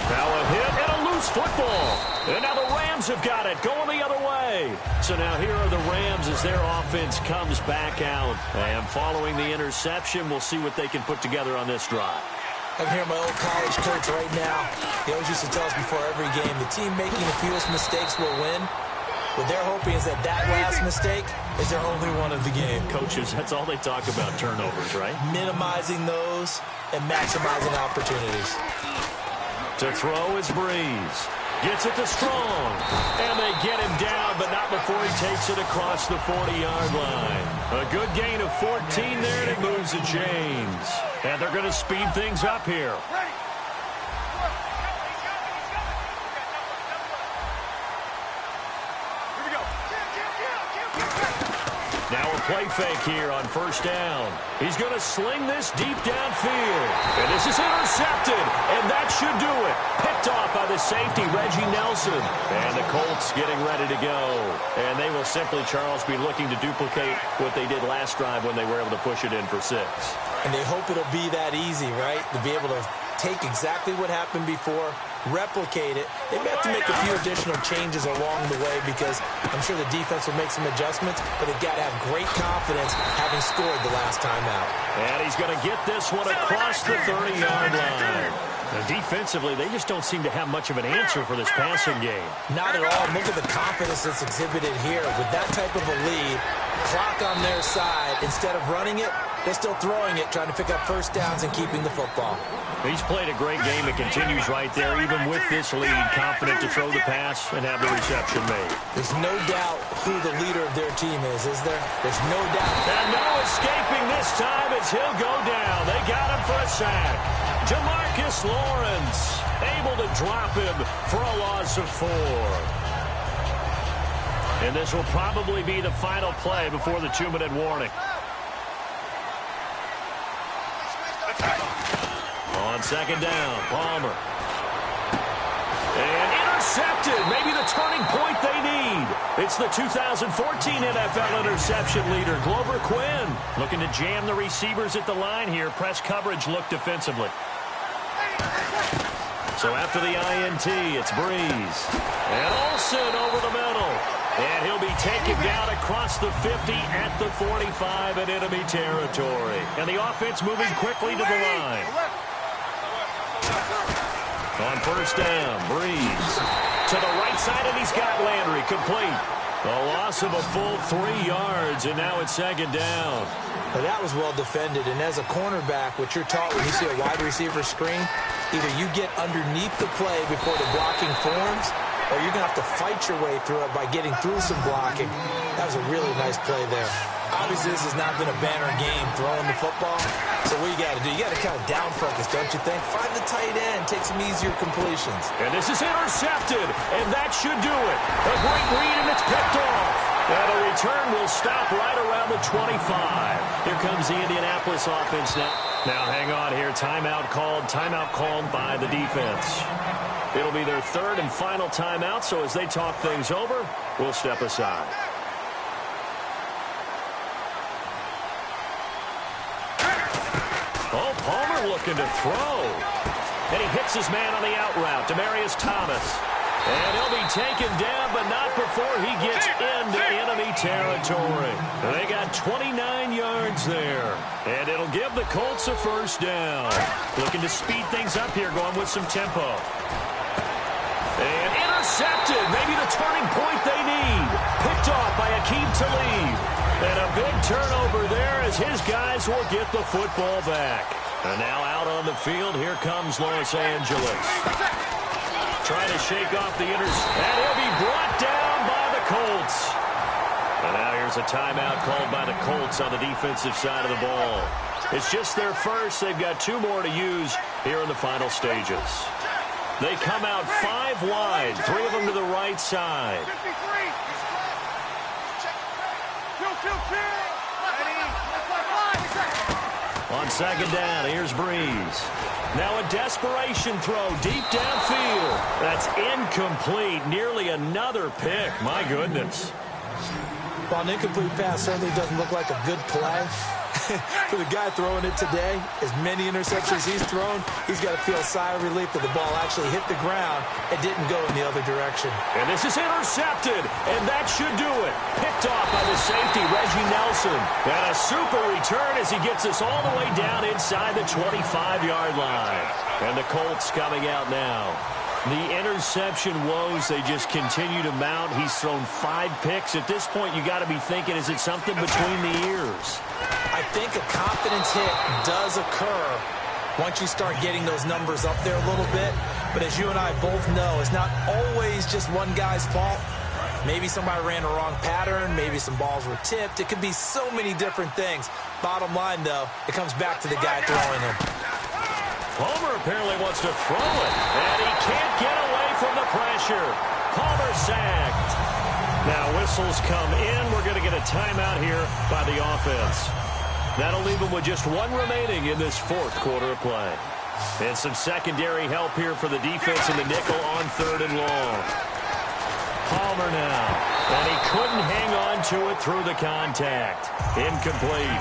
Now a hit and a loose football. And now the Rams have got it, going the other way. So now here are the Rams as their offense comes back out. And following the interception, we'll see what they can put together on this drive. I can hear my old college coach right now. He always used to tell us before every game, the team making the fewest mistakes will win. What they're hoping is that last mistake is their only one of the game. Coaches, that's all they talk about, turnovers, right? Minimizing those and maximizing opportunities. To throw is Breeze. Gets it to Strong. And they get him down, but not before he takes it across the 40-yard line. A good gain of 14 there, and it moves the chains. And they're going to speed things up here. Now a play fake here on first down. He's going to sling this deep downfield. And this is intercepted. And that should do it. Picked off by the safety, Reggie Nelson. And the Colts getting ready to go. And they will simply, Charles, be looking to duplicate what they did last drive when they were able to push it in for 6. And they hope it'll be that easy, right? To be able to take exactly what happened before, replicate it. They may have to make a few additional changes along the way because I'm sure the defense will make some adjustments, but they've got to have great confidence having scored the last time out. And he's going to get this one across the 30-yard line. Now, defensively, they just don't seem to have much of an answer for this passing game. Not at all. Look at the confidence that's exhibited here. With that type of a lead, clock on their side, instead of running it, they're still throwing it, trying to pick up first downs and keeping the football. He's played a great game. It continues right there, even with this lead, confident to throw the pass and have the reception made. There's no doubt who the leader of their team is there? There's no doubt. And no escaping this time as he'll go down. They got him for a sack. Jamarcus Lawrence able to drop him for a loss of 4. And this will probably be the final play before the 2-minute warning. On second down, Palmer. And intercepted. Maybe the turning point they need. It's the 2014 NFL interception leader, Glover Quinn. Looking to jam the receivers at the line here. Press coverage look defensively. So after the INT, it's Breeze. And Olsen over the middle. And he'll be taken down across the 50 at the 45 in enemy territory. And the offense moving quickly to the line. On first down, Breeze to the right side, and he's got Landry complete. A loss of a full 3 yards, and now it's second down. Well, that was well defended, and as a cornerback, what you're taught when you see a wide receiver screen, either you get underneath the play before the blocking forms, or you're going to have to fight your way through it by getting through some blocking. That was a really nice play there. Obviously, this has not been a banner game throwing the football. So what you got to do, you got to kind of down focus, don't you think? Find the tight end, take some easier completions. And this is intercepted, and that should do it. A great read, and it's picked off. And the return will stop right around the 25. Here comes the Indianapolis offense now. Now, hang on here. Timeout called by the defense. It'll be their third and final timeout, so as they talk things over, we'll step aside. Oh, Palmer looking to throw. And he hits his man on the out route, Demaryius Thomas. And he'll be taken down, but not before he gets into enemy territory. They got 29 yards there. And it'll give the Colts a first down. Looking to speed things up here, going with some tempo. And intercepted. Maybe the turning point they need. Picked off by Aqib Talib. And a big turnover there as his guys will get the football back. And now out on the field, here comes Los Angeles. Trying to shake off the and he'll be brought down by the Colts. And now here's a timeout called by the Colts on the defensive side of the ball. It's just their first. They've got 2 more to use here in the final stages. They come out 5 wide, 3 of them to the right side. On second down, here's Breeze. Now a desperation throw deep downfield. That's incomplete. Nearly another pick. My goodness. Well, an incomplete pass certainly doesn't look like a good play. For the guy throwing it today, as many interceptions he's thrown, he's got to feel a sigh of relief that the ball actually hit the ground and didn't go in the other direction. And this is intercepted, and that should do it. Picked off by the safety, Reggie Nelson. And a super return as he gets us all the way down inside the 25-yard line. And the Colts coming out now. The interception woes, they just continue to mount. He's thrown 5 picks. At this point, you got to be thinking, is it something between the ears? I think a confidence hit does occur once you start getting those numbers up there a little bit. But as you and I both know, it's not always just one guy's fault. Maybe somebody ran a wrong pattern. Maybe some balls were tipped. It could be so many different things. Bottom line, though, it comes back to the guy throwing them. Palmer apparently wants to throw it, and he can't get away from the pressure. Palmer sacked. Now whistles come in. We're going to get a timeout here by the offense. That'll leave them with just 1 remaining in this 4th quarter of play. And some secondary help here for the defense in the nickel on 3rd and long. Palmer now, and he couldn't hang on to it through the contact. Incomplete.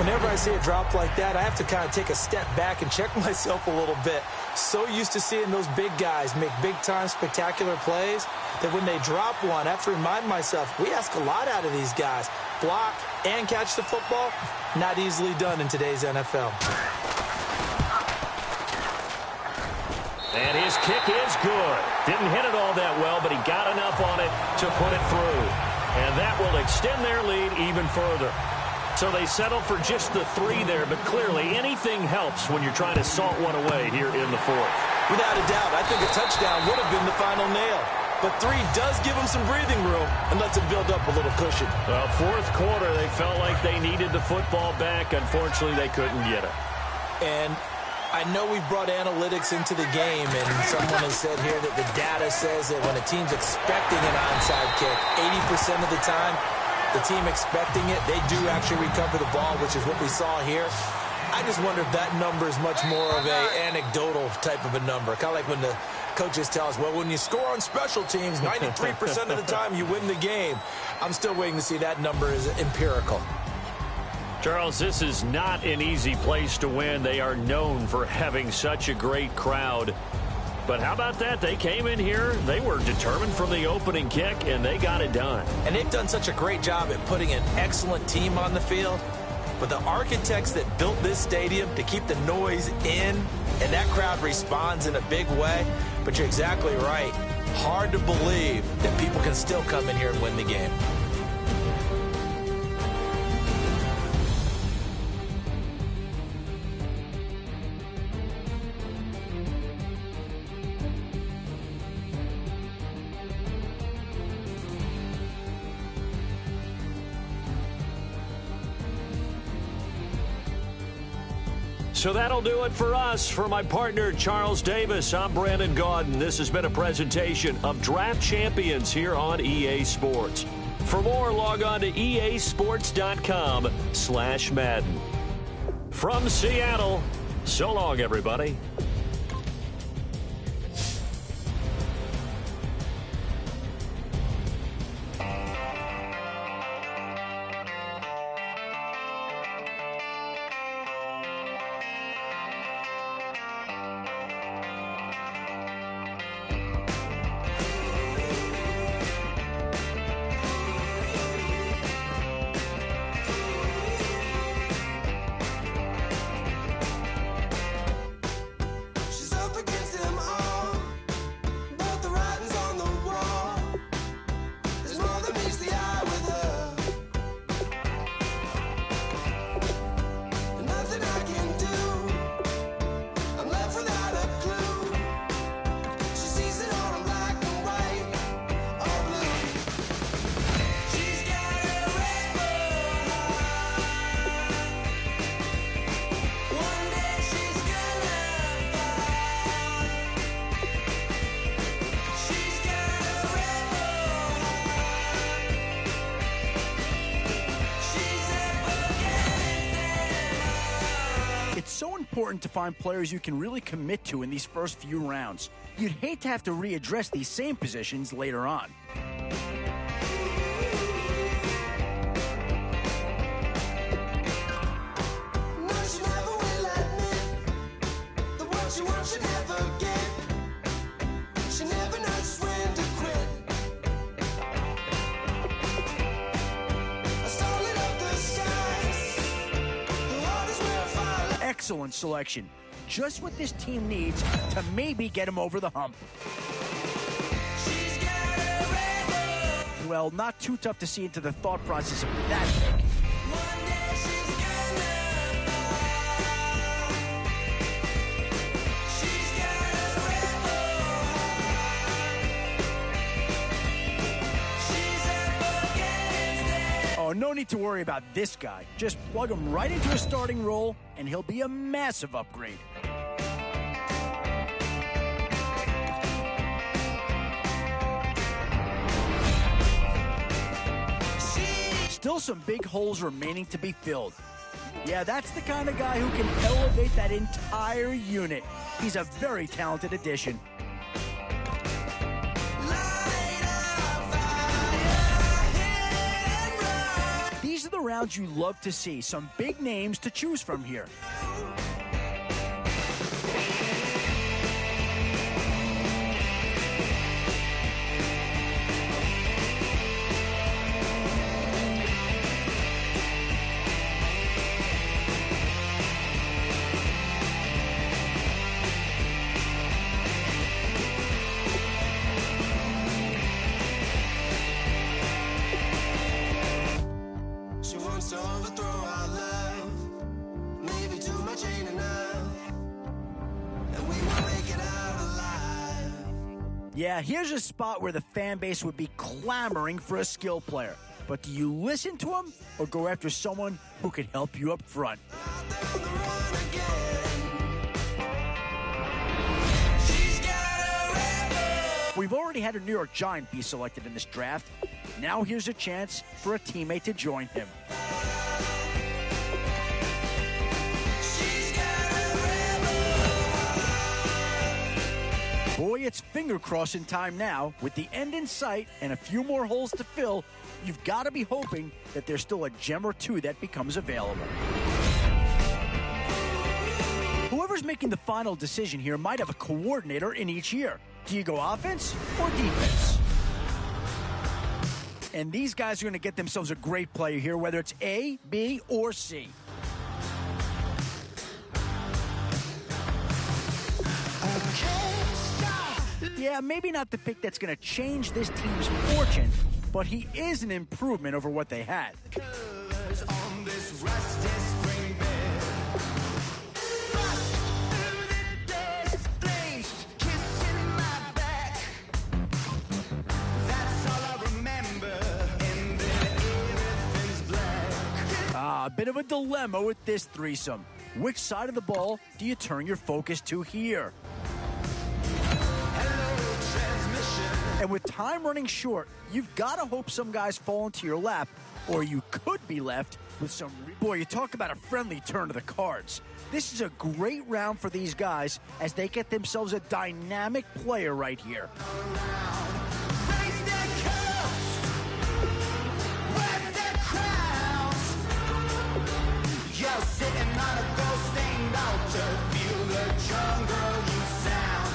Whenever I see a drop like that, I have to kind of take a step back and check myself a little bit. So used to seeing those big guys make big-time spectacular plays that when they drop one, I have to remind myself, we ask a lot out of these guys. Block and catch the football, not easily done in today's NFL. And his kick is good. Didn't hit it all that well, but he got enough on it to put it through. And that will extend their lead even further. So they settle for just the 3 there, but clearly anything helps when you're trying to salt one away here in the 4th. Without a doubt, I think a touchdown would have been the final nail. But 3 does give them some breathing room and lets them build up a little cushion. Well, 4th quarter, they felt like they needed the football back. Unfortunately, they couldn't get it. And I know we brought analytics into the game, and someone has said here that the data says that when a team's expecting an onside kick, 80% of the time, the team expecting it, they do actually recover the ball, which is what we saw here. I just wonder if that number is much more of an anecdotal type of a number. Kind of like when the coaches tell us, well, when you score on special teams, 93% of the time you win the game. I'm still waiting to see that number is empirical. Charles, this is not an easy place to win. They are known for having such a great crowd. But how about that? They came in here, they were determined from the opening kick, and they got it done. And they've done such a great job at putting an excellent team on the field. But the architects that built this stadium to keep the noise in, and that crowd responds in a big way. But you're exactly right. Hard to believe that people can still come in here and win the game. So that'll do it for us. For my partner, Charles Davis, I'm Brandon Gaudin. This has been a presentation of Draft Champions here on EA Sports. For more, log on to easports.com/Madden. From Seattle, so long, everybody. Important to find players you can really commit to in these first few rounds. You'd hate to have to readdress these same positions later on. Excellent selection. Just what this team needs to maybe get him over the hump. Well, not too tough to see into the thought process of that pick. Oh, no need to worry about this guy. Just plug him right into a starting role, and he'll be a massive upgrade. Still some big holes remaining to be filled. Yeah, that's the kind of guy who can elevate that entire unit. He's a very talented addition. These are the rounds you love to see. Some big names to choose from here. Yeah, here's a spot where the fan base would be clamoring for a skill player. But do you listen to him or go after someone who can help you up front? We've already had a New York Giant be selected in this draft. Now here's a chance for a teammate to join him. Boy, it's finger-crossing time now. With the end in sight and a few more holes to fill, you've got to be hoping that there's still a gem or two that becomes available. Whoever's making the final decision here might have a coordinator in each year. Do you go offense or defense? And these guys are going to get themselves a great player here, whether it's A, B, or C. Yeah, maybe not the pick that's going to change this team's fortune, but he is an improvement over what they had. A bit of a dilemma with this threesome. Which side of the ball do you turn your focus to here? And with time running short, you've got to hope some guys fall into your lap, or you could be left with some... Boy, you talk about a friendly turn to the cards. This is a great round for these guys as they get themselves a dynamic player right here. You're sitting on a gold stained altar. Feel the jungle you sound.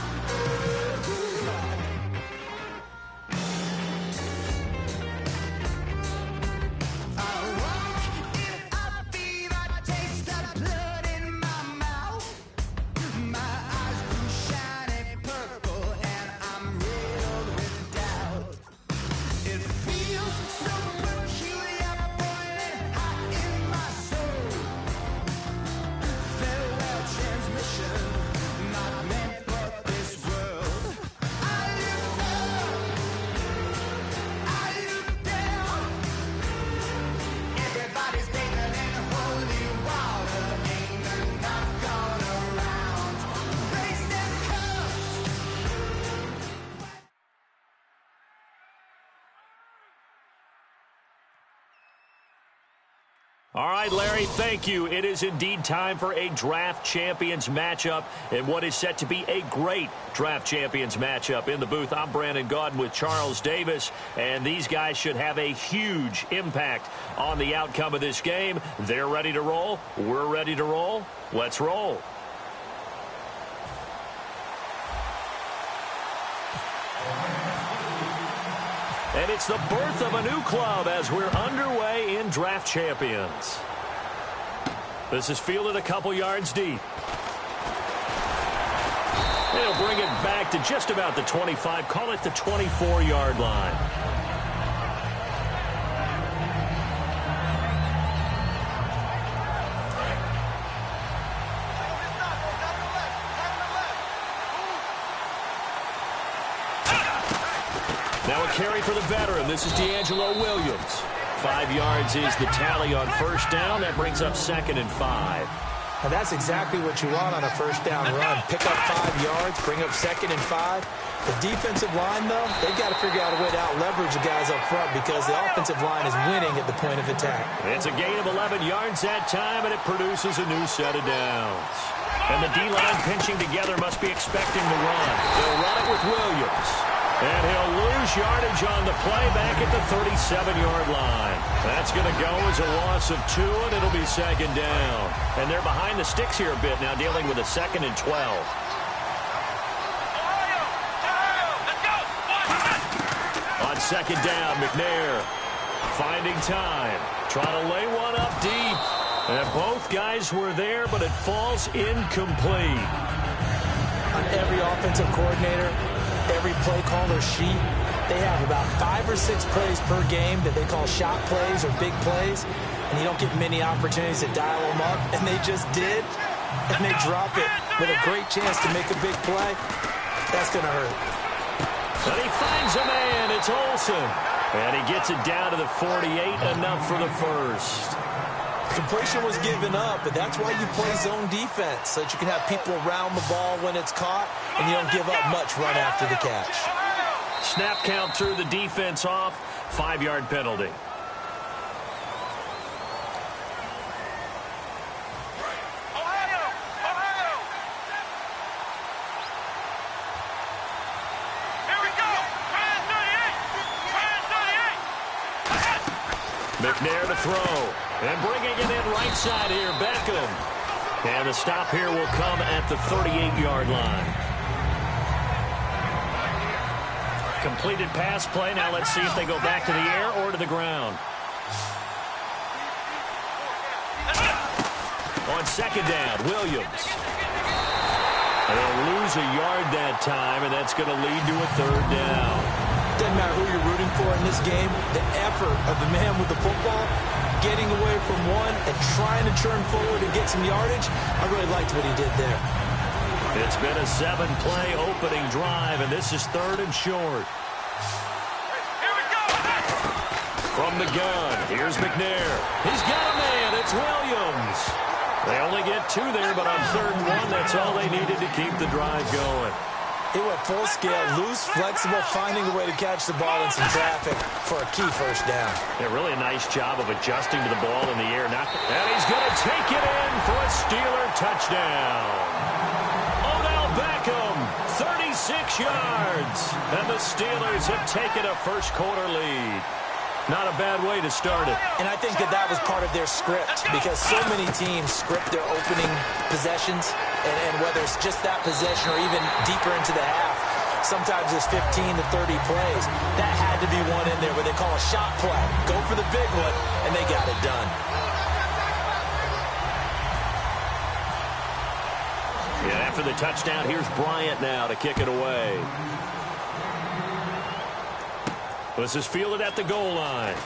I walk in a fever, taste the blood in my mouth. My eyes blue shiny purple, and I'm riddled with doubt. It feels so peculiar, boiling hot in my soul. Transmission, not meant for this world. I look up, I look down. Everybody's bathing in holy water. Ain't enough gone around. Raise them cups. All right, Larry, thank you. It is indeed time for a draft champions matchup and what is set to be a great draft champions matchup. In the booth, I'm Brandon Gaudin with Charles Davis, and these guys should have a huge impact on the outcome of this game. They're ready to roll. We're ready to roll. Let's roll. And it's the birth of a new club as we're underway in Draft Champions. This is fielded a couple yards deep. They'll bring it back to just about the 25, call it the 24-yard line. Now a carry for the veteran. This is D'Angelo Williams. 5 yards is the tally on first down. That brings up 2nd and 5. And that's exactly what you want on a first down run. Pick up 5 yards, bring up 2nd and 5. The defensive line, though, they've got to figure out a way to out-leverage the guys up front because the offensive line is winning at the point of attack. It's a gain of 11 yards that time, and it produces a new set of downs. And the D-line pinching together must be expecting to run. They'll run it with Williams. And he'll lose yardage on the play back at the 37-yard line. That's going to go as a loss of 2, and it'll be second down. And they're behind the sticks here a bit now, dealing with a 2nd and 12. On second down, McNair finding time. Trying to lay one up deep. And both guys were there, but it falls incomplete. On every offensive coordinator, every play caller sheet, they have about 5 or 6 plays per game that they call shot plays or big plays, and you don't get many opportunities to dial them up, and they just did, and they drop it with a great chance to make a big play. That's going to hurt. And he finds a man. It's Olsen. And he gets it down to the 48, enough for the first. Completion was given up, but that's why you play zone defense, so that you can have people around the ball when it's caught, and you don't give up much right after the catch. Snap count threw the defense off. 5-yard penalty. McNair to throw. And bringing it in right side here, Beckham. And the stop here will come at the 38-yard line. Completed pass play. Now let's see if they go back to the air or to the ground. On second down, Williams. And they'll lose a yard that time, and that's going to lead to a 3rd down. Doesn't matter who you're rooting for in this game, the effort of the man with the football, getting away from one and trying to turn forward and get some yardage, I really liked what he did there. It's been a 7-play opening drive, and this is 3rd and short. Here we go! From the gun, here's McNair. He's got a man, it's Williams. They only get 2 there, but on 3rd and 1, that's all they needed to keep the drive going. He went full scale, loose, flexible, finding a way to catch the ball in some traffic for a key first down. Yeah, really a nice job of adjusting to the ball in the air. And he's going to take it in for a Steeler touchdown. Odell Beckham, 36 yards. And the Steelers have taken a first-quarter lead. Not a bad way to start it. And I think that was part of their script, because so many teams script their opening possessions, and whether it's just that possession or even deeper into the half, sometimes it's 15 to 30 plays. That had to be one in there where they call a shot play. Go for the big one, and they got it done. Yeah, after the touchdown, here's Bryant now to kick it away. This is fielded at the goal line.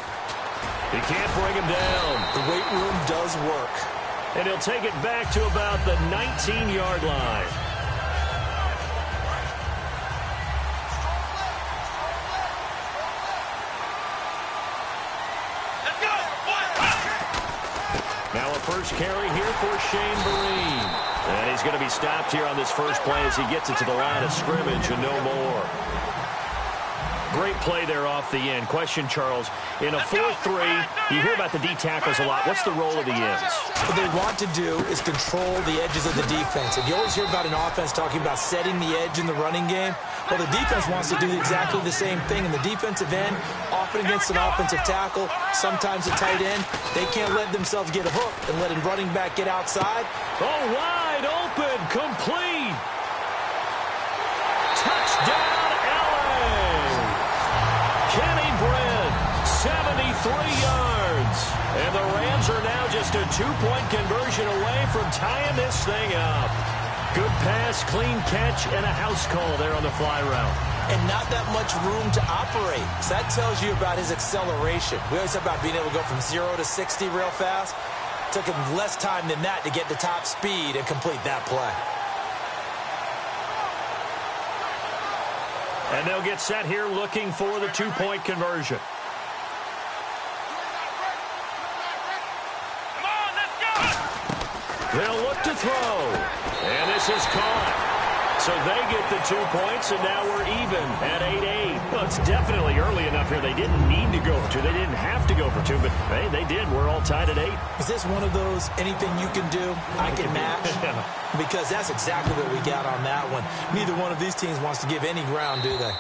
He can't bring him down. The weight room does work. And he'll take it back to about the 19-yard line. Now a first carry here for Shane Vereen. And he's going to be stopped here on this first play as he gets it to the line of scrimmage and no more. Great play there off the end. Question, Charles, in a 4-3, you hear about the D tackles a lot. What's the role of the ends? What they want to do is control the edges of the defense. And you always hear about an offense talking about setting the edge in the running game. Well, the defense wants to do exactly the same thing. And the defensive end, often against an offensive tackle, sometimes a tight end, they can't let themselves get hooked and let a running back get outside. Oh, wide open, complete. Touchdown, LA. Kenny Brent, 73 yards. And the Rams are now just a 2-point conversion away from tying this thing up. Good pass, clean catch, and a house call there on the fly route. And not that much room to operate. So that tells you about his acceleration. We always talk about being able to go from 0 to 60 real fast. It took him less time than that to get to top speed and complete that play. And they'll get set here looking for the 2-point conversion. They'll look to throw. And this is caught. So they get the 2 points, and now we're even at 8-8. Well, it's definitely early enough here. They didn't need to go for 2. They didn't have to go for 2, but hey, they did. We're all tied at 8. Is this one of those anything you can do, I can match? Because that's exactly what we got on that one. Neither one of these teams wants to give any ground, do they?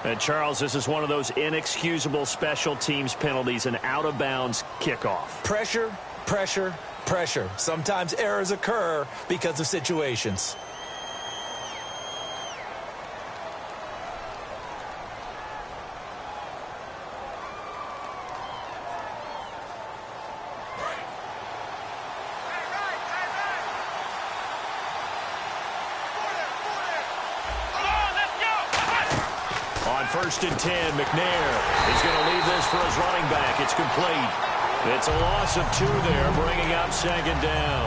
And Charles, this is one of those inexcusable special teams penalties, an out-of-bounds kickoff. Pressure, pressure, pressure. Sometimes errors occur because of situations. First and 10, McNair is going to leave this for his running back. It's complete. It's a loss of 2 there, bringing up second down.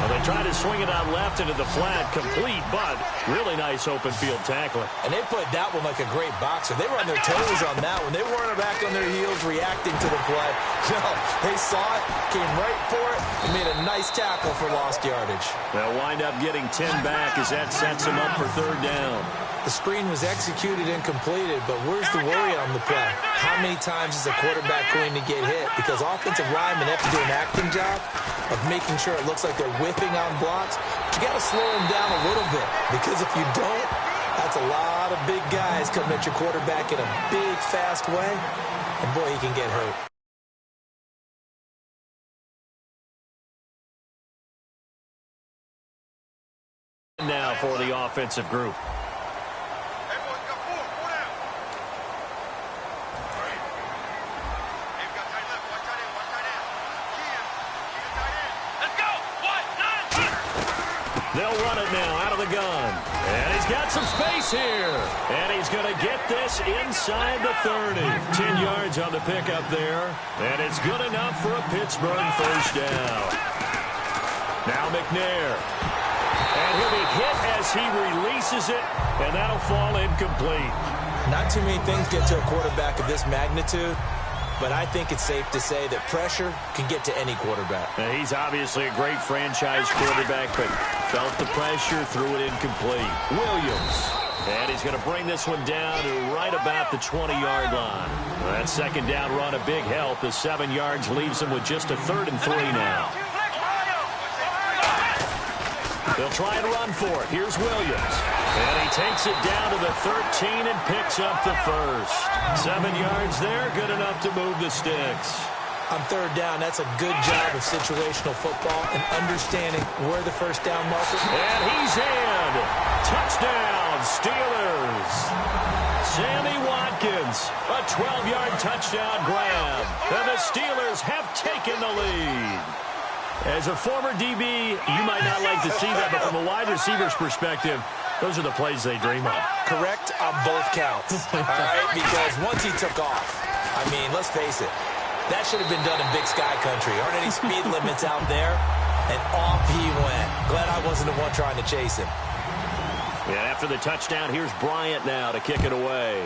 Well, they tried to swing it out left into the flat, complete, but really nice open field tackling. And they put that one like a great boxer. They were on their toes on that one. They weren't back on their heels reacting to the play. No, they saw it, came right for it, and made a nice tackle for lost yardage. They'll wind up getting 10 back as that sets them up for third down. The screen was executed and completed, but where's the worry on the play? How many times is a quarterback going to get hit? Because offensive linemen have to do an acting job of making sure it looks like they're whiffing on blocks. But you got to slow them down a little bit, because if you don't, that's a lot of big guys coming at your quarterback in a big, fast way, and boy, he can get hurt. Now for the offensive group. They'll run it now out of the gun. And he's got some space here. And he's going to get this inside the 30. 10 yards on the pickup there. And it's good enough for a Pittsburgh first down. Now McNair. And he'll be hit as he releases it. And that'll fall incomplete. Not too many things get to a quarterback of this magnitude. But I think it's safe to say that pressure can get to any quarterback. Now, he's obviously a great franchise quarterback, but felt the pressure, threw it incomplete. Williams. And he's going to bring this one down to right about the 20-yard line. Well, that second down run, a big help. The 7 yards leaves him with just a 3rd and 3 now. They'll try and run for it. Here's Williams. And he takes it down to the 13 and picks up the first. 7 yards there, good enough to move the sticks. On third down, that's a good job of situational football and understanding where the first down marker is. And he's in. Touchdown, Steelers. Sammy Watkins, a 12-yard touchdown grab. And the Steelers have taken the lead. As a former DB, you might not like to see that, but from a wide receiver's perspective, those are the plays they dream of. Correct on both counts, all right? Because once he took off, I mean, let's face it, that should have been done in Big Sky Country. Aren't any speed limits out there? And off he went. Glad I wasn't the one trying to chase him. And after the touchdown, here's Bryant now to kick it away.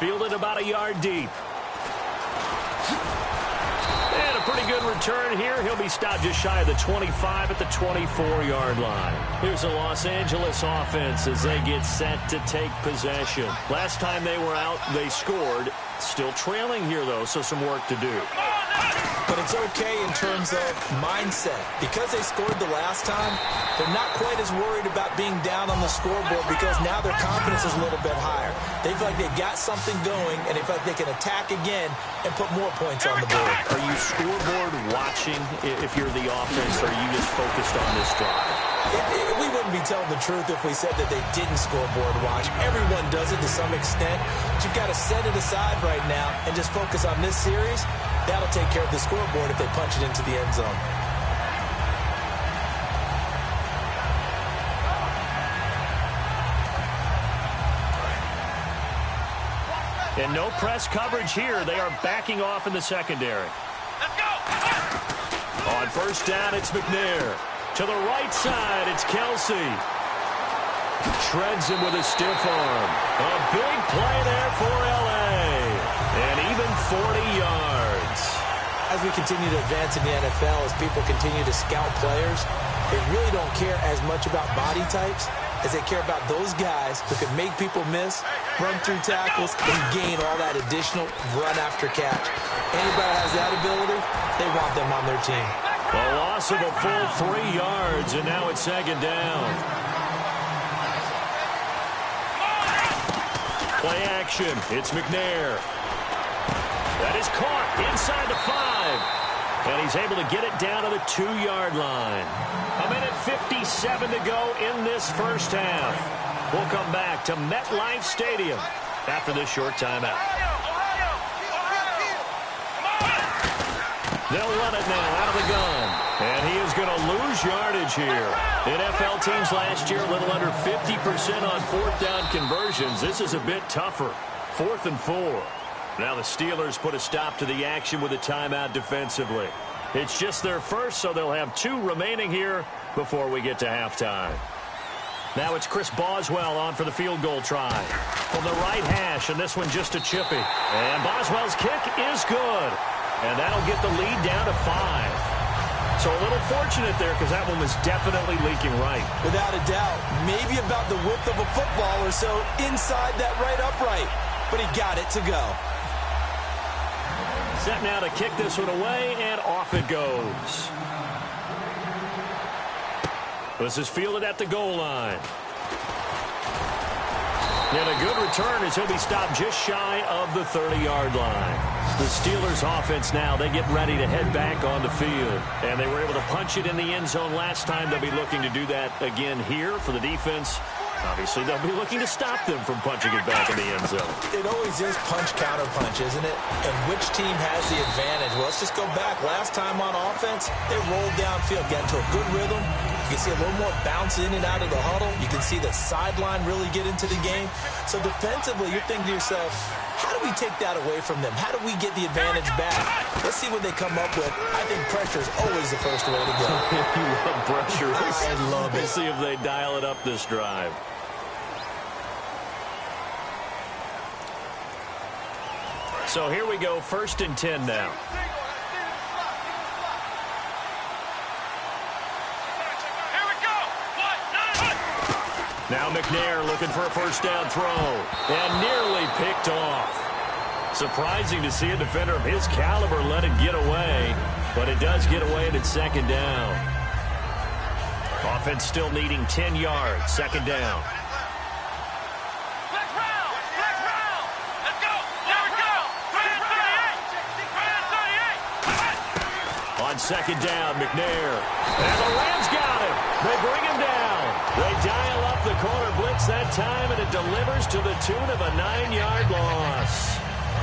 Fielded about a yard deep. And a pretty good return here. He'll be stopped just shy of the 25 at the 24-yard line. Here's the Los Angeles offense as they get set to take possession. Last time they were out, they scored. Still trailing here, though, so some work to do. But it's okay in terms of mindset. Because they scored the last time, they're not quite as worried about being down on the scoreboard because now their confidence is a little bit higher. They feel like they've got something going, and they feel like they can attack again and put more points on the board. Are you scoreboard watching if you're the offense, or are you just focused on this drive? We wouldn't be telling the truth if we said that they didn't scoreboard watch. Everyone does it to some extent. But you've got to set it aside right now and just focus on this series. That'll take care of the scoreboard if they punch it into the end zone. And no press coverage here. They are backing off in the secondary. Let's go! On first down, it's McNair. To the right side, it's Kelsey. Shreds him with a stiff arm. A big play there for L.A. And even 40 yards. As we continue to advance in the NFL, as people continue to scout players, they really don't care as much about body types as they care about those guys who can make people miss, run through tackles, and gain all that additional run after catch. Anybody that has that ability, they want them on their team. A loss of a full 3 yards, and now it's second down. Play action. It's McNair. That is caught inside the 5. And he's able to get it down to the 2-yard line. 1:57 to go in this first half. We'll come back to MetLife Stadium after this short timeout. They'll run it now out of the gun. And he is going to lose yardage here. NFL teams last year a little under 50% on fourth down conversions. This is a bit tougher. 4th and 4. Now the Steelers put a stop to the action with a timeout defensively. It's just their first, so they'll have 2 remaining here before we get to halftime. Now it's Chris Boswell on for the field goal try. From the right hash, and this one just a chippy. And Boswell's kick is good. And that'll get the lead down to 5. So a little fortunate there because that one was definitely leaking right. Without a doubt. Maybe about the width of a football or so inside that right upright. But he got it to go. Set now to kick this one away, and off it goes. This is fielded at the goal line. And a good return as he'll be stopped just shy of the 30-yard line. The Steelers offense now, they get ready to head back on the field. And they were able to punch it in the end zone last time. They'll be looking to do that again here for the defense. Obviously, they'll be looking to stop them from punching it back in the end zone. It always is punch-counter-punch, isn't it? And which team has the advantage? Well, let's just go back. Last time on offense, they rolled downfield, got into a good rhythm. You can see a little more bounce in and out of the huddle. You can see the sideline really get into the game. So defensively, you're thinking to yourself, how do we take that away from them? How do we get the advantage back? Let's see what they come up with. I think pressure is always the first way to go. You love pressure. I love it. We'll see if they dial it up this drive. So here we go, 1st and 10 now. Now McNair looking for a first down throw. And nearly picked off. Surprising to see a defender of his caliber let it get away. But it does get away and it's 2nd down. Offense still needing 10 yards. 2nd down. On 2nd down, McNair. And the Rams got him. They bring him down. They dial up the corner blitz that time, and it delivers to the tune of a 9-yard loss.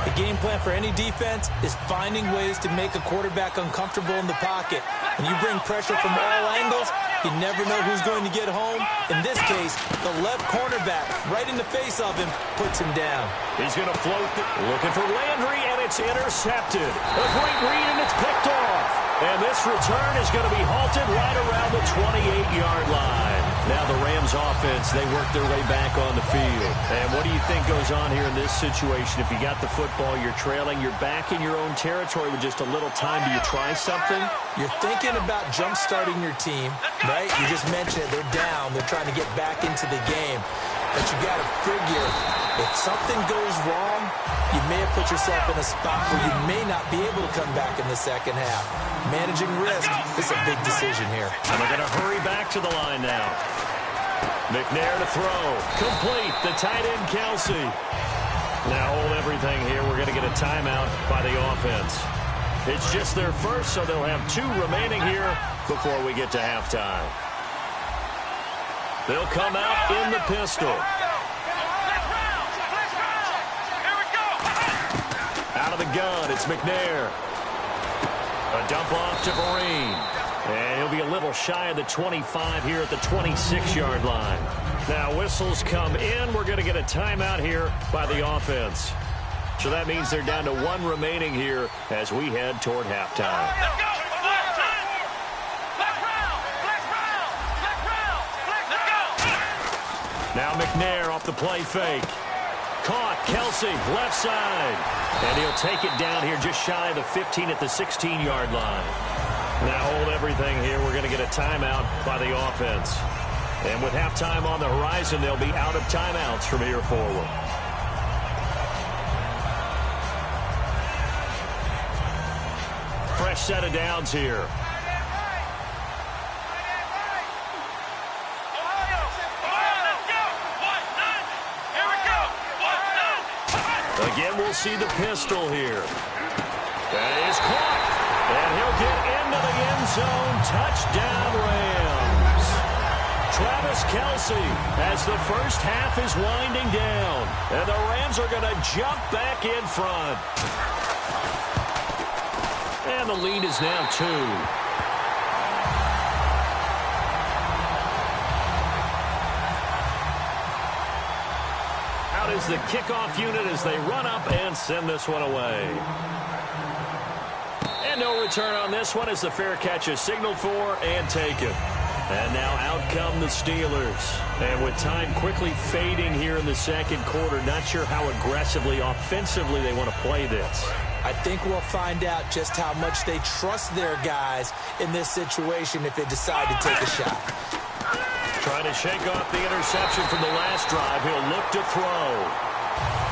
The game plan for any defense is finding ways to make a quarterback uncomfortable in the pocket. When you bring pressure from all angles, you never know who's going to get home. In this case, the left cornerback, right in the face of him, puts him down. He's going to float, looking for Landry, and it's intercepted. A great read, and it's picked off. And this return is going to be halted right around the 28-yard line. Now the Rams offense, they work their way back on the field. And what do you think goes on here in this situation? If you got the football, you're trailing, you're back in your own territory with just a little time. Do you try something? You're thinking about jump-starting your team, right? You just mentioned it. They're down. They're trying to get back into the game. But you got to figure, if something goes wrong, you may have put yourself in a spot where you may not be able to come back in the second half. Managing risk is a big decision here. And they're going to hurry back to the line now. McNair to throw. Complete. The tight end, Kelsey. Now hold everything here. We're going to get a timeout by the offense. It's just their first, so they'll have 2 remaining here before we get to halftime. They'll come out in the pistol. Out of the gun, it's McNair. A dump off to Vereen. And he'll be a little shy of the 25 here at the 26-yard line. Now whistles come in. We're going to get a timeout here by the offense. So that means they're down to 1 remaining here as we head toward halftime. Now McNair off the play fake. Caught, Kelsey, left side. And he'll take it down here just shy of the 15 at the 16-yard line. Now hold everything here. We're going to get a timeout by the offense. And with halftime on the horizon, they'll be out of timeouts from here forward. Fresh set of downs here. we'll see the pistol here. That is caught. And he'll get into the end zone. Touchdown, Rams. Travis Kelce as the first half is winding down. And the Rams are going to jump back in front. And the lead is now 2. Out is the kickoff unit as they run up and send this one away. And no return on this one as the fair catch is signaled for and taken. And now out come the Steelers. And with time quickly fading here in the second quarter, not sure how aggressively, offensively they want to play this. I think we'll find out just how much they trust their guys in this situation if they decide to take a shot. Trying to shake off the interception from the last drive. He'll look to throw.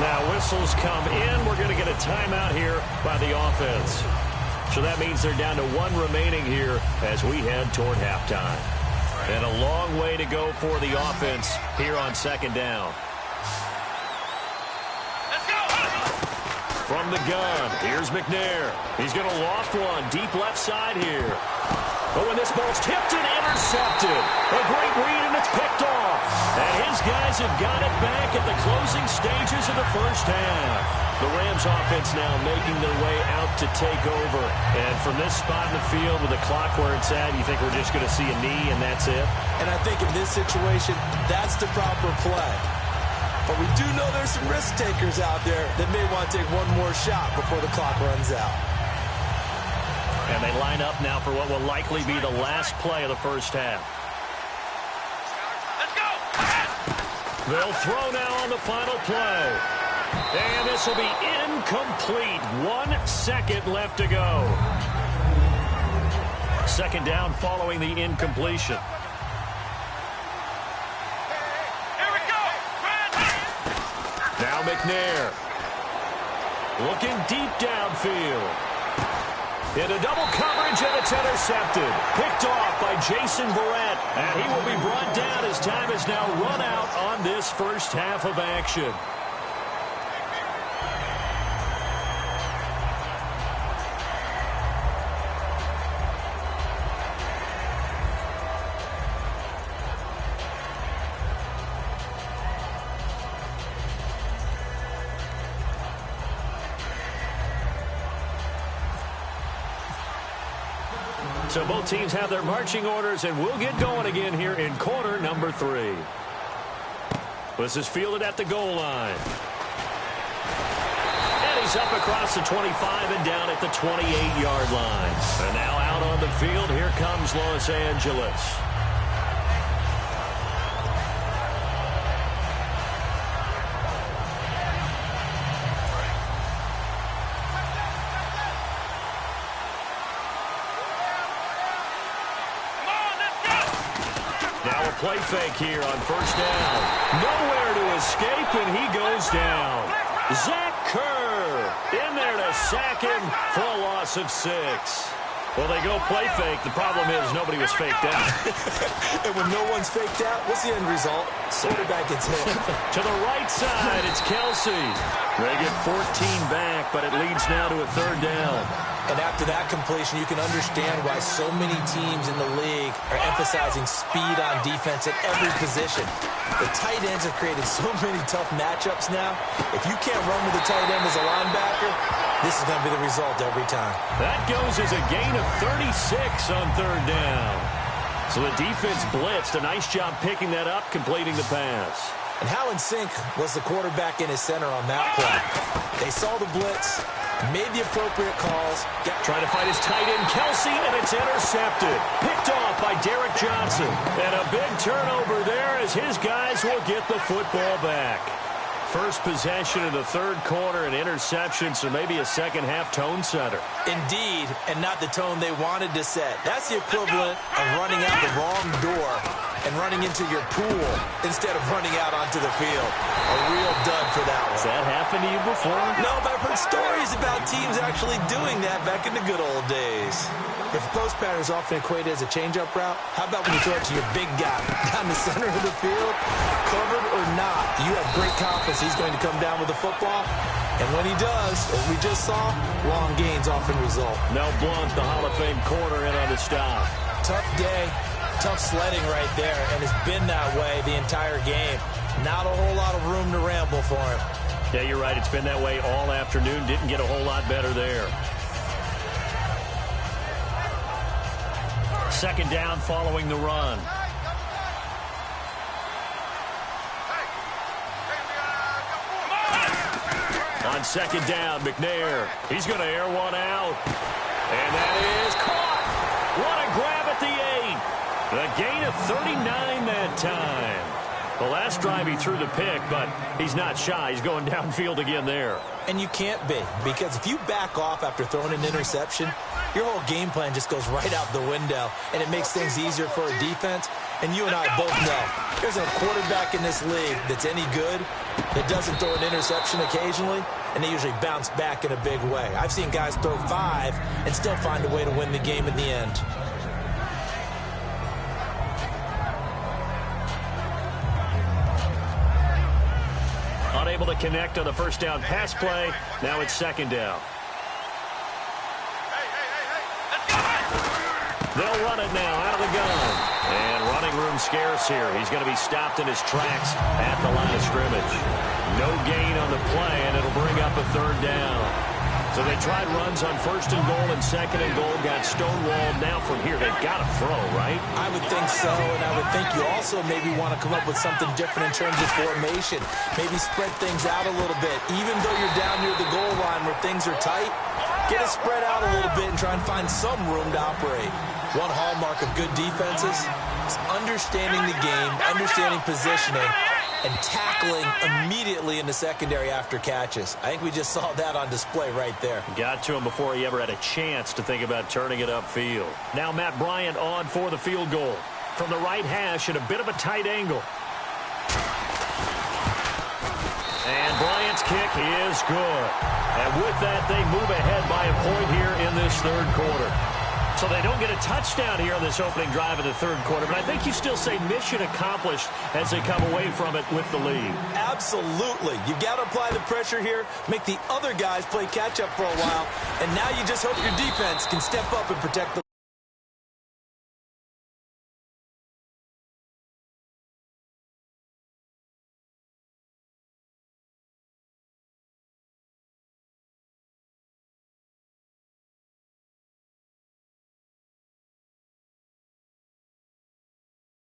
Now whistles come in. We're going to get a timeout here by the offense. So that means they're down to 1 remaining here as we head toward halftime. And a long way to go for the offense here on second down. Let's go! From the gun, here's McNair. He's going to loft one deep left side here. But when this ball's tipped and intercepted, a great read and it's picked off. And his guys have got it back at the closing stages of the first half. The Rams offense now making their way out to take over. And from this spot in the field with the clock where it's at, you think we're just going to see a knee and that's it? And I think in this situation, that's the proper play. But we do know there's some risk takers out there that may want to take one more shot before the clock runs out. And they line up now for what will likely be the last play of the first half. Let's go! They'll throw now on the final play. And this will be incomplete. 1 second left to go. Second down following the incompletion. Here we go! Now McNair. Looking deep downfield. Into double coverage, and it's intercepted. Picked off by Jason Verrett. And he will be brought down as time is now run out on this first half of action. So both teams have their marching orders, and we'll get going again here in quarter number 3. This is fielded at the goal line. And he's up across the 25 and down at the 28-yard line. And now out on the field, here comes Los Angeles. Play fake here on first down. Nowhere to escape, and he goes down. Zach Kerr in there to sack him for a loss of 6. Well, they go play fake. The problem is nobody was faked out. And when no one's faked out, what's the end result? Quarterback gets hit. To the right side, it's Kelce. They get 14 back, but it leads now to a third down. And after that completion, you can understand why so many teams in the league are emphasizing speed on defense at every position. The tight ends have created so many tough matchups now. If you can't run with the tight end as a linebacker, this is going to be the result every time. That goes as a gain of 36 on third down. So the defense blitzed. A nice job picking that up, completing the pass. And how in sync was the quarterback in his center on that play? They saw the blitz, made the appropriate calls. Trying to find his tight end, Kelce, and it's intercepted. Picked off by Derek Johnson. And a big turnover there as his guys will get the football back. First possession of the third quarter, an interception, so maybe a second-half tone setter. Indeed, and not the tone they wanted to set. That's the equivalent of running out the wrong door and running into your pool instead of running out onto the field. A real dud for that one. Has that happened to you before? No, but I've heard stories about teams actually doing that back in the good old days. If a post pattern is often equated as a change-up route, how about when you throw it to your big guy down the center of the field? Covered or not, you have great confidence he's going to come down with the football. And when he does, as we just saw, long gains often result. Mel Blount, the Hall of Fame corner, in on the stop. Tough day, tough sledding right there, and it's been that way the entire game. Not a whole lot of room to ramble for him. Yeah, you're right. It's been that way all afternoon. Didn't get a whole lot better there. Second down following the run. On second down, McNair. He's going to air one out. And that is caught. What a grab at the 8. The gain of 39 that time. The last drive he threw the pick, but he's not shy. He's going downfield again there. And you can't be, because if you back off after throwing an interception, your whole game plan just goes right out the window, and it makes things easier for a defense. And you and I both know there's a quarterback in this league that's any good that doesn't throw an interception occasionally, and they usually bounce back in a big way. I've seen guys throw 5 and still find a way to win the game in the end. Unable to connect on the first down pass play. Now it's second down. They'll run it now out of the gun. And running room scarce here. He's going to be stopped in his tracks at the line of scrimmage. No gain on the play, and it'll bring up a third down. So they tried runs on first and goal and second and goal, got stonewalled. Now from here, they've got to throw, right? I would think so, and I would think you also maybe want to come up with something different in terms of formation. Maybe spread things out a little bit. Even though you're down near the goal line where things are tight, get it spread out a little bit and try and find some room to operate. One hallmark of good defenses is understanding the game, understanding positioning, and tackling immediately in the secondary after catches. I think we just saw that on display right there. Got to him before he ever had a chance to think about turning it upfield. Now Matt Bryant on for the field goal. From the right hash at a bit of a tight angle. And Bryant's kick is good. And with that, they move ahead by a point here in this third quarter. So they don't get a touchdown here on this opening drive of the third quarter, but I think you still say mission accomplished as they come away from it with the lead. Absolutely. You've got to apply the pressure here, make the other guys play catch-up for a while, and now you just hope your defense can step up and protect the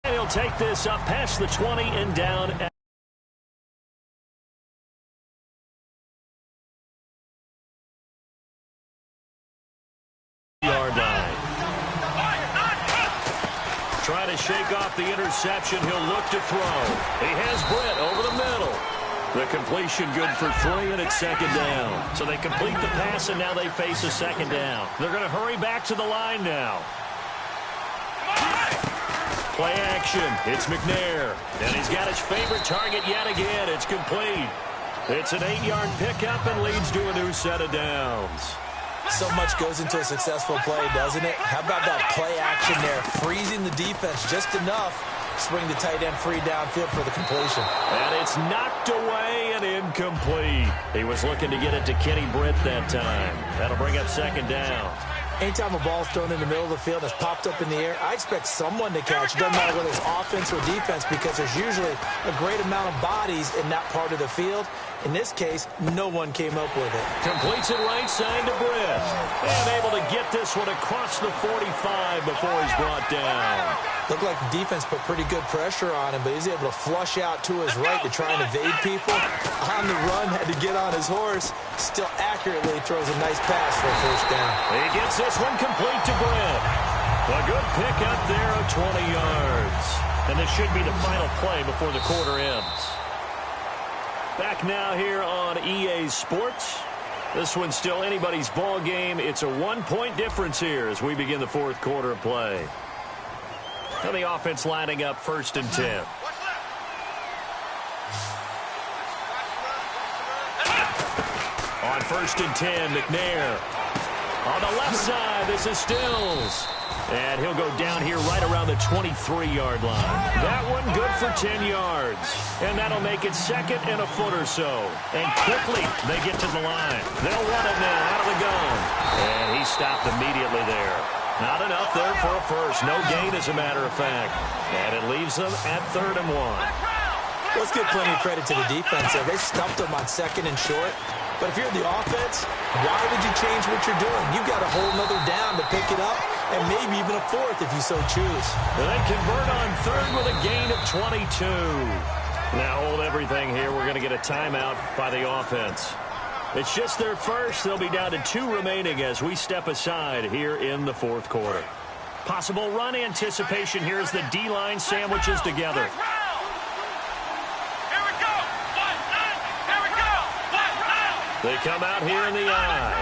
He'll take this up past the 20 and down at yard line. Try to shake off the interception. He'll look to throw. He has Britt over the middle. The completion good for 3, and it's second down. So they complete the pass, and now they face a second down. They're going to hurry back to the line now. Play action. It's McNair. And he's got his favorite target yet again. It's complete. It's an 8-yard pickup and leads to a new set of downs. So much goes into a successful play, doesn't it? How about that play action there? Freezing the defense just enough. Swing the tight end free downfield for the completion. And it's knocked away and incomplete. He was looking to get it to Kenny Britt that time. That'll bring up second down. Anytime a ball's thrown in the middle of the field and it's popped up in the air, I expect someone to catch. It doesn't matter whether it's offense or defense, because there's usually a great amount of bodies in that part of the field. In this case, no one came up with it. Completes it right side to Britt. And able to get this one across the 45 before he's brought down. Looked like the defense put pretty good pressure on him, but he's able to flush out to his right to try and evade people. On the run, had to get on his horse. Still accurately throws a nice pass for a first down. He gets this one complete to Britt. A good pick up there of 20 yards. And this should be the final play before the quarter ends. Back now here on EA Sports. This one's still anybody's ball game. It's a 1-point difference here as we begin the fourth quarter of play. And the offense lining up first and 10. On first and 10, McNair. On the left side, this is Stills. And he'll go down here right around the 23-yard line. That one good for 10 yards. And that'll make it second and a foot or so. And quickly they get to the line. They'll run it now out of the gun. And he stopped immediately there. Not enough there for a first. No gain, as a matter of fact. And it leaves them at 3rd and 1. Let's give plenty of credit to the defense there. They stumped them on 2nd and short. But if you're the offense, why would you change what you're doing? You've got a whole another down to pick it up, and maybe even a 4th if you so choose. And they convert on 3rd with a gain of 22. Now hold everything here. We're going to get a timeout by the offense. It's just their first. They'll be down to 2 remaining as we step aside here in the 4th quarter. Possible run anticipation here as the D-line sandwiches together. They come out here in the eye.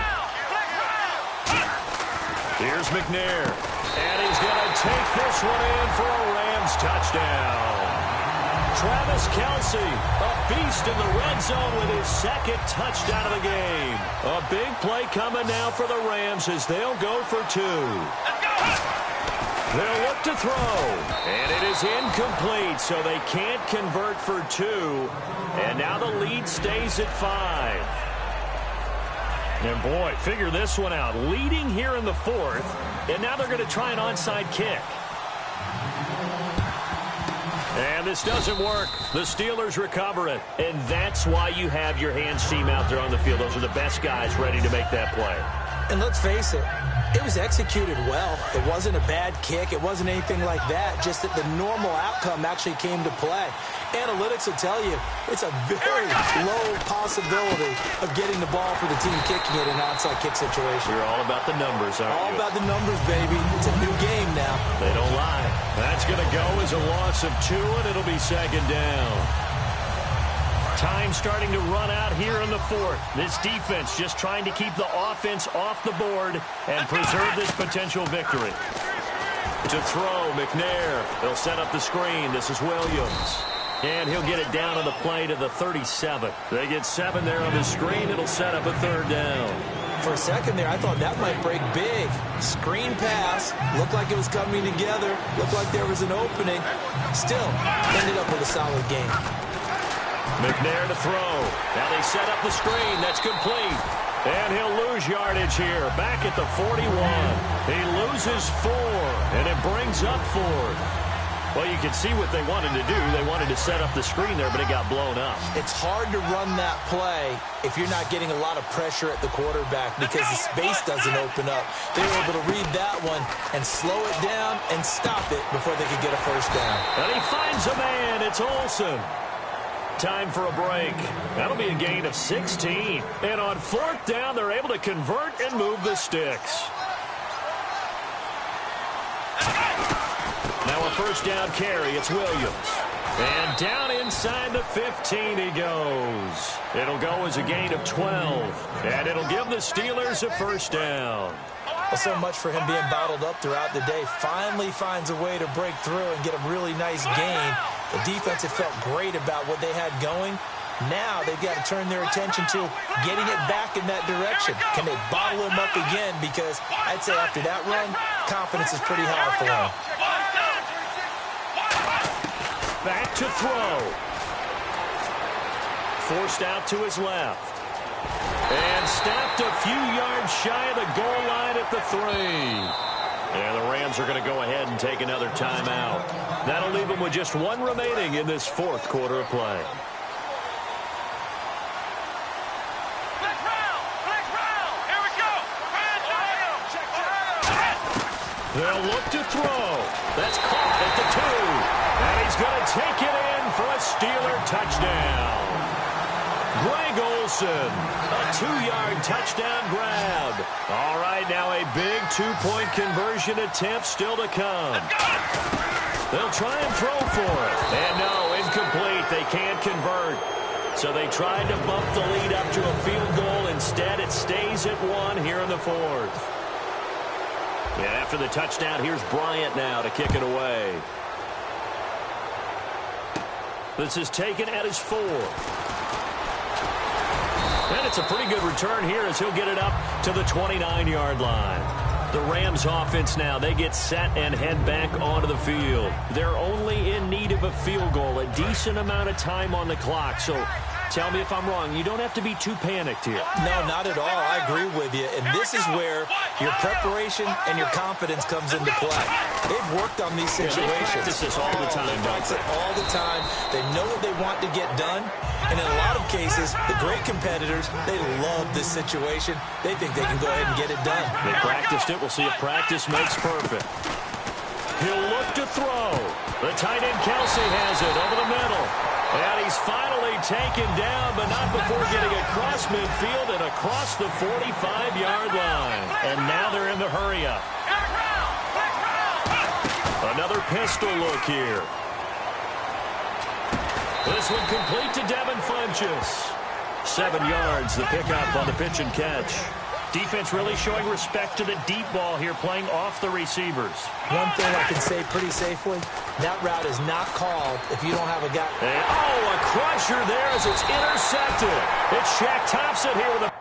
Here's McNair. And he's going to take this one in for a Rams touchdown. Travis Kelce, a beast in the red zone with his 2nd touchdown of the game. A big play coming now for the Rams as they'll go for 2. They'll look to throw. And it is incomplete, so they can't convert for 2. And now the lead stays at 5. And boy, figure this one out. Leading here in the 4th, and now they're going to try an onside kick. And this doesn't work. The Steelers recover it. And that's why you have your hands team out there on the field. Those are the best guys ready to make that play. And let's face it, it was executed well. It wasn't a bad kick. It wasn't anything like that. Just that the normal outcome actually came to play. Analytics will tell you it's a very low possibility of getting the ball for the team kicking it in an onside kick situation. You're all about the numbers, aren't you? All about the numbers, baby. It's a new game now. They don't lie. That's going to go as a loss of 2, and it'll be 2nd down. Time starting to run out here in the 4th. This defense just trying to keep the offense off the board and preserve this potential victory. To throw, McNair. They'll set up the screen. This is Williams. And he'll get it down on the play to the 37. They get 7 there on the screen. It'll set up a 3rd down. For a second there, I thought that might break big. Screen pass. Looked like it was coming together. Looked like there was an opening. Still, ended up with a solid game. McNair to throw. Now they set up the screen. That's complete. And he'll lose yardage here. Back at the 41. He loses 4. And it brings up 4th. Well, you can see what they wanted to do. They wanted to set up the screen there, but it got blown up. It's hard to run that play if you're not getting a lot of pressure at the quarterback because the space doesn't open up. They were able to read that one and slow it down and stop it before they could get a first down. And he finds a man. It's Olsen. Time for a break. That'll be a gain of 16. And on 4th down, they're able to convert and move the sticks. Now a first down carry. It's Williams. And down inside the 15 he goes. It'll go as a gain of 12. And it'll give the Steelers a first down. Well, so much for him being bottled up throughout the day. Finally finds a way to break through and get a really nice gain. The defense had felt great about what they had going. Now they've got to turn their attention to getting it back in that direction. Can they bottle him up again? Because I'd say after that run, confidence is pretty high for him. Back to throw. Forced out to his left. And stopped a few yards shy of the goal line at the 3. And the Rams are going to go ahead and take another timeout. That'll leave them with just 1 remaining in this 4th quarter of play. They'll look to throw. That's caught at the 2. And he's going to take it in for a Steeler touchdown. Greg Olsen, a 2-yard touchdown grab. All right, now a big 2-point conversion attempt still to come. They'll try and throw for it. And no, incomplete. They can't convert. So they tried to bump the lead up to a field goal. Instead, it stays at 1 here in the 4th. And after the touchdown, here's Bryant now to kick it away. This is taken at his 4. And it's a pretty good return here as he'll get it up to the 29-yard line. The Rams offense now, they get set and head back onto the field. They're only in need of a field goal, a decent amount of time on the clock. So tell me if I'm wrong. You don't have to be too panicked here. No, not at all. I agree with you. And this is where your preparation and your confidence comes into play. They've worked on these situations. They practice this all the time. They practice it all the time. They know what they want to get done. And in a lot of cases, the great competitors, they love this situation. They think they can go ahead and get it done. They practiced it. We'll see if practice makes perfect. He'll look to throw. The tight end Kelsey has it over the middle. And he's finally taken down, but not before getting across midfield and across the 45-yard line. And now they're in the hurry-up. Another pistol look here. This one complete to Devin Funchess. 7 yards, the pickup on the pitch and catch. Defense really showing respect to the deep ball here, playing off the receivers. One thing I can say pretty safely, that route is not called if you don't have a guy. And, a crusher there as it's intercepted. It's Shaq Thompson here with a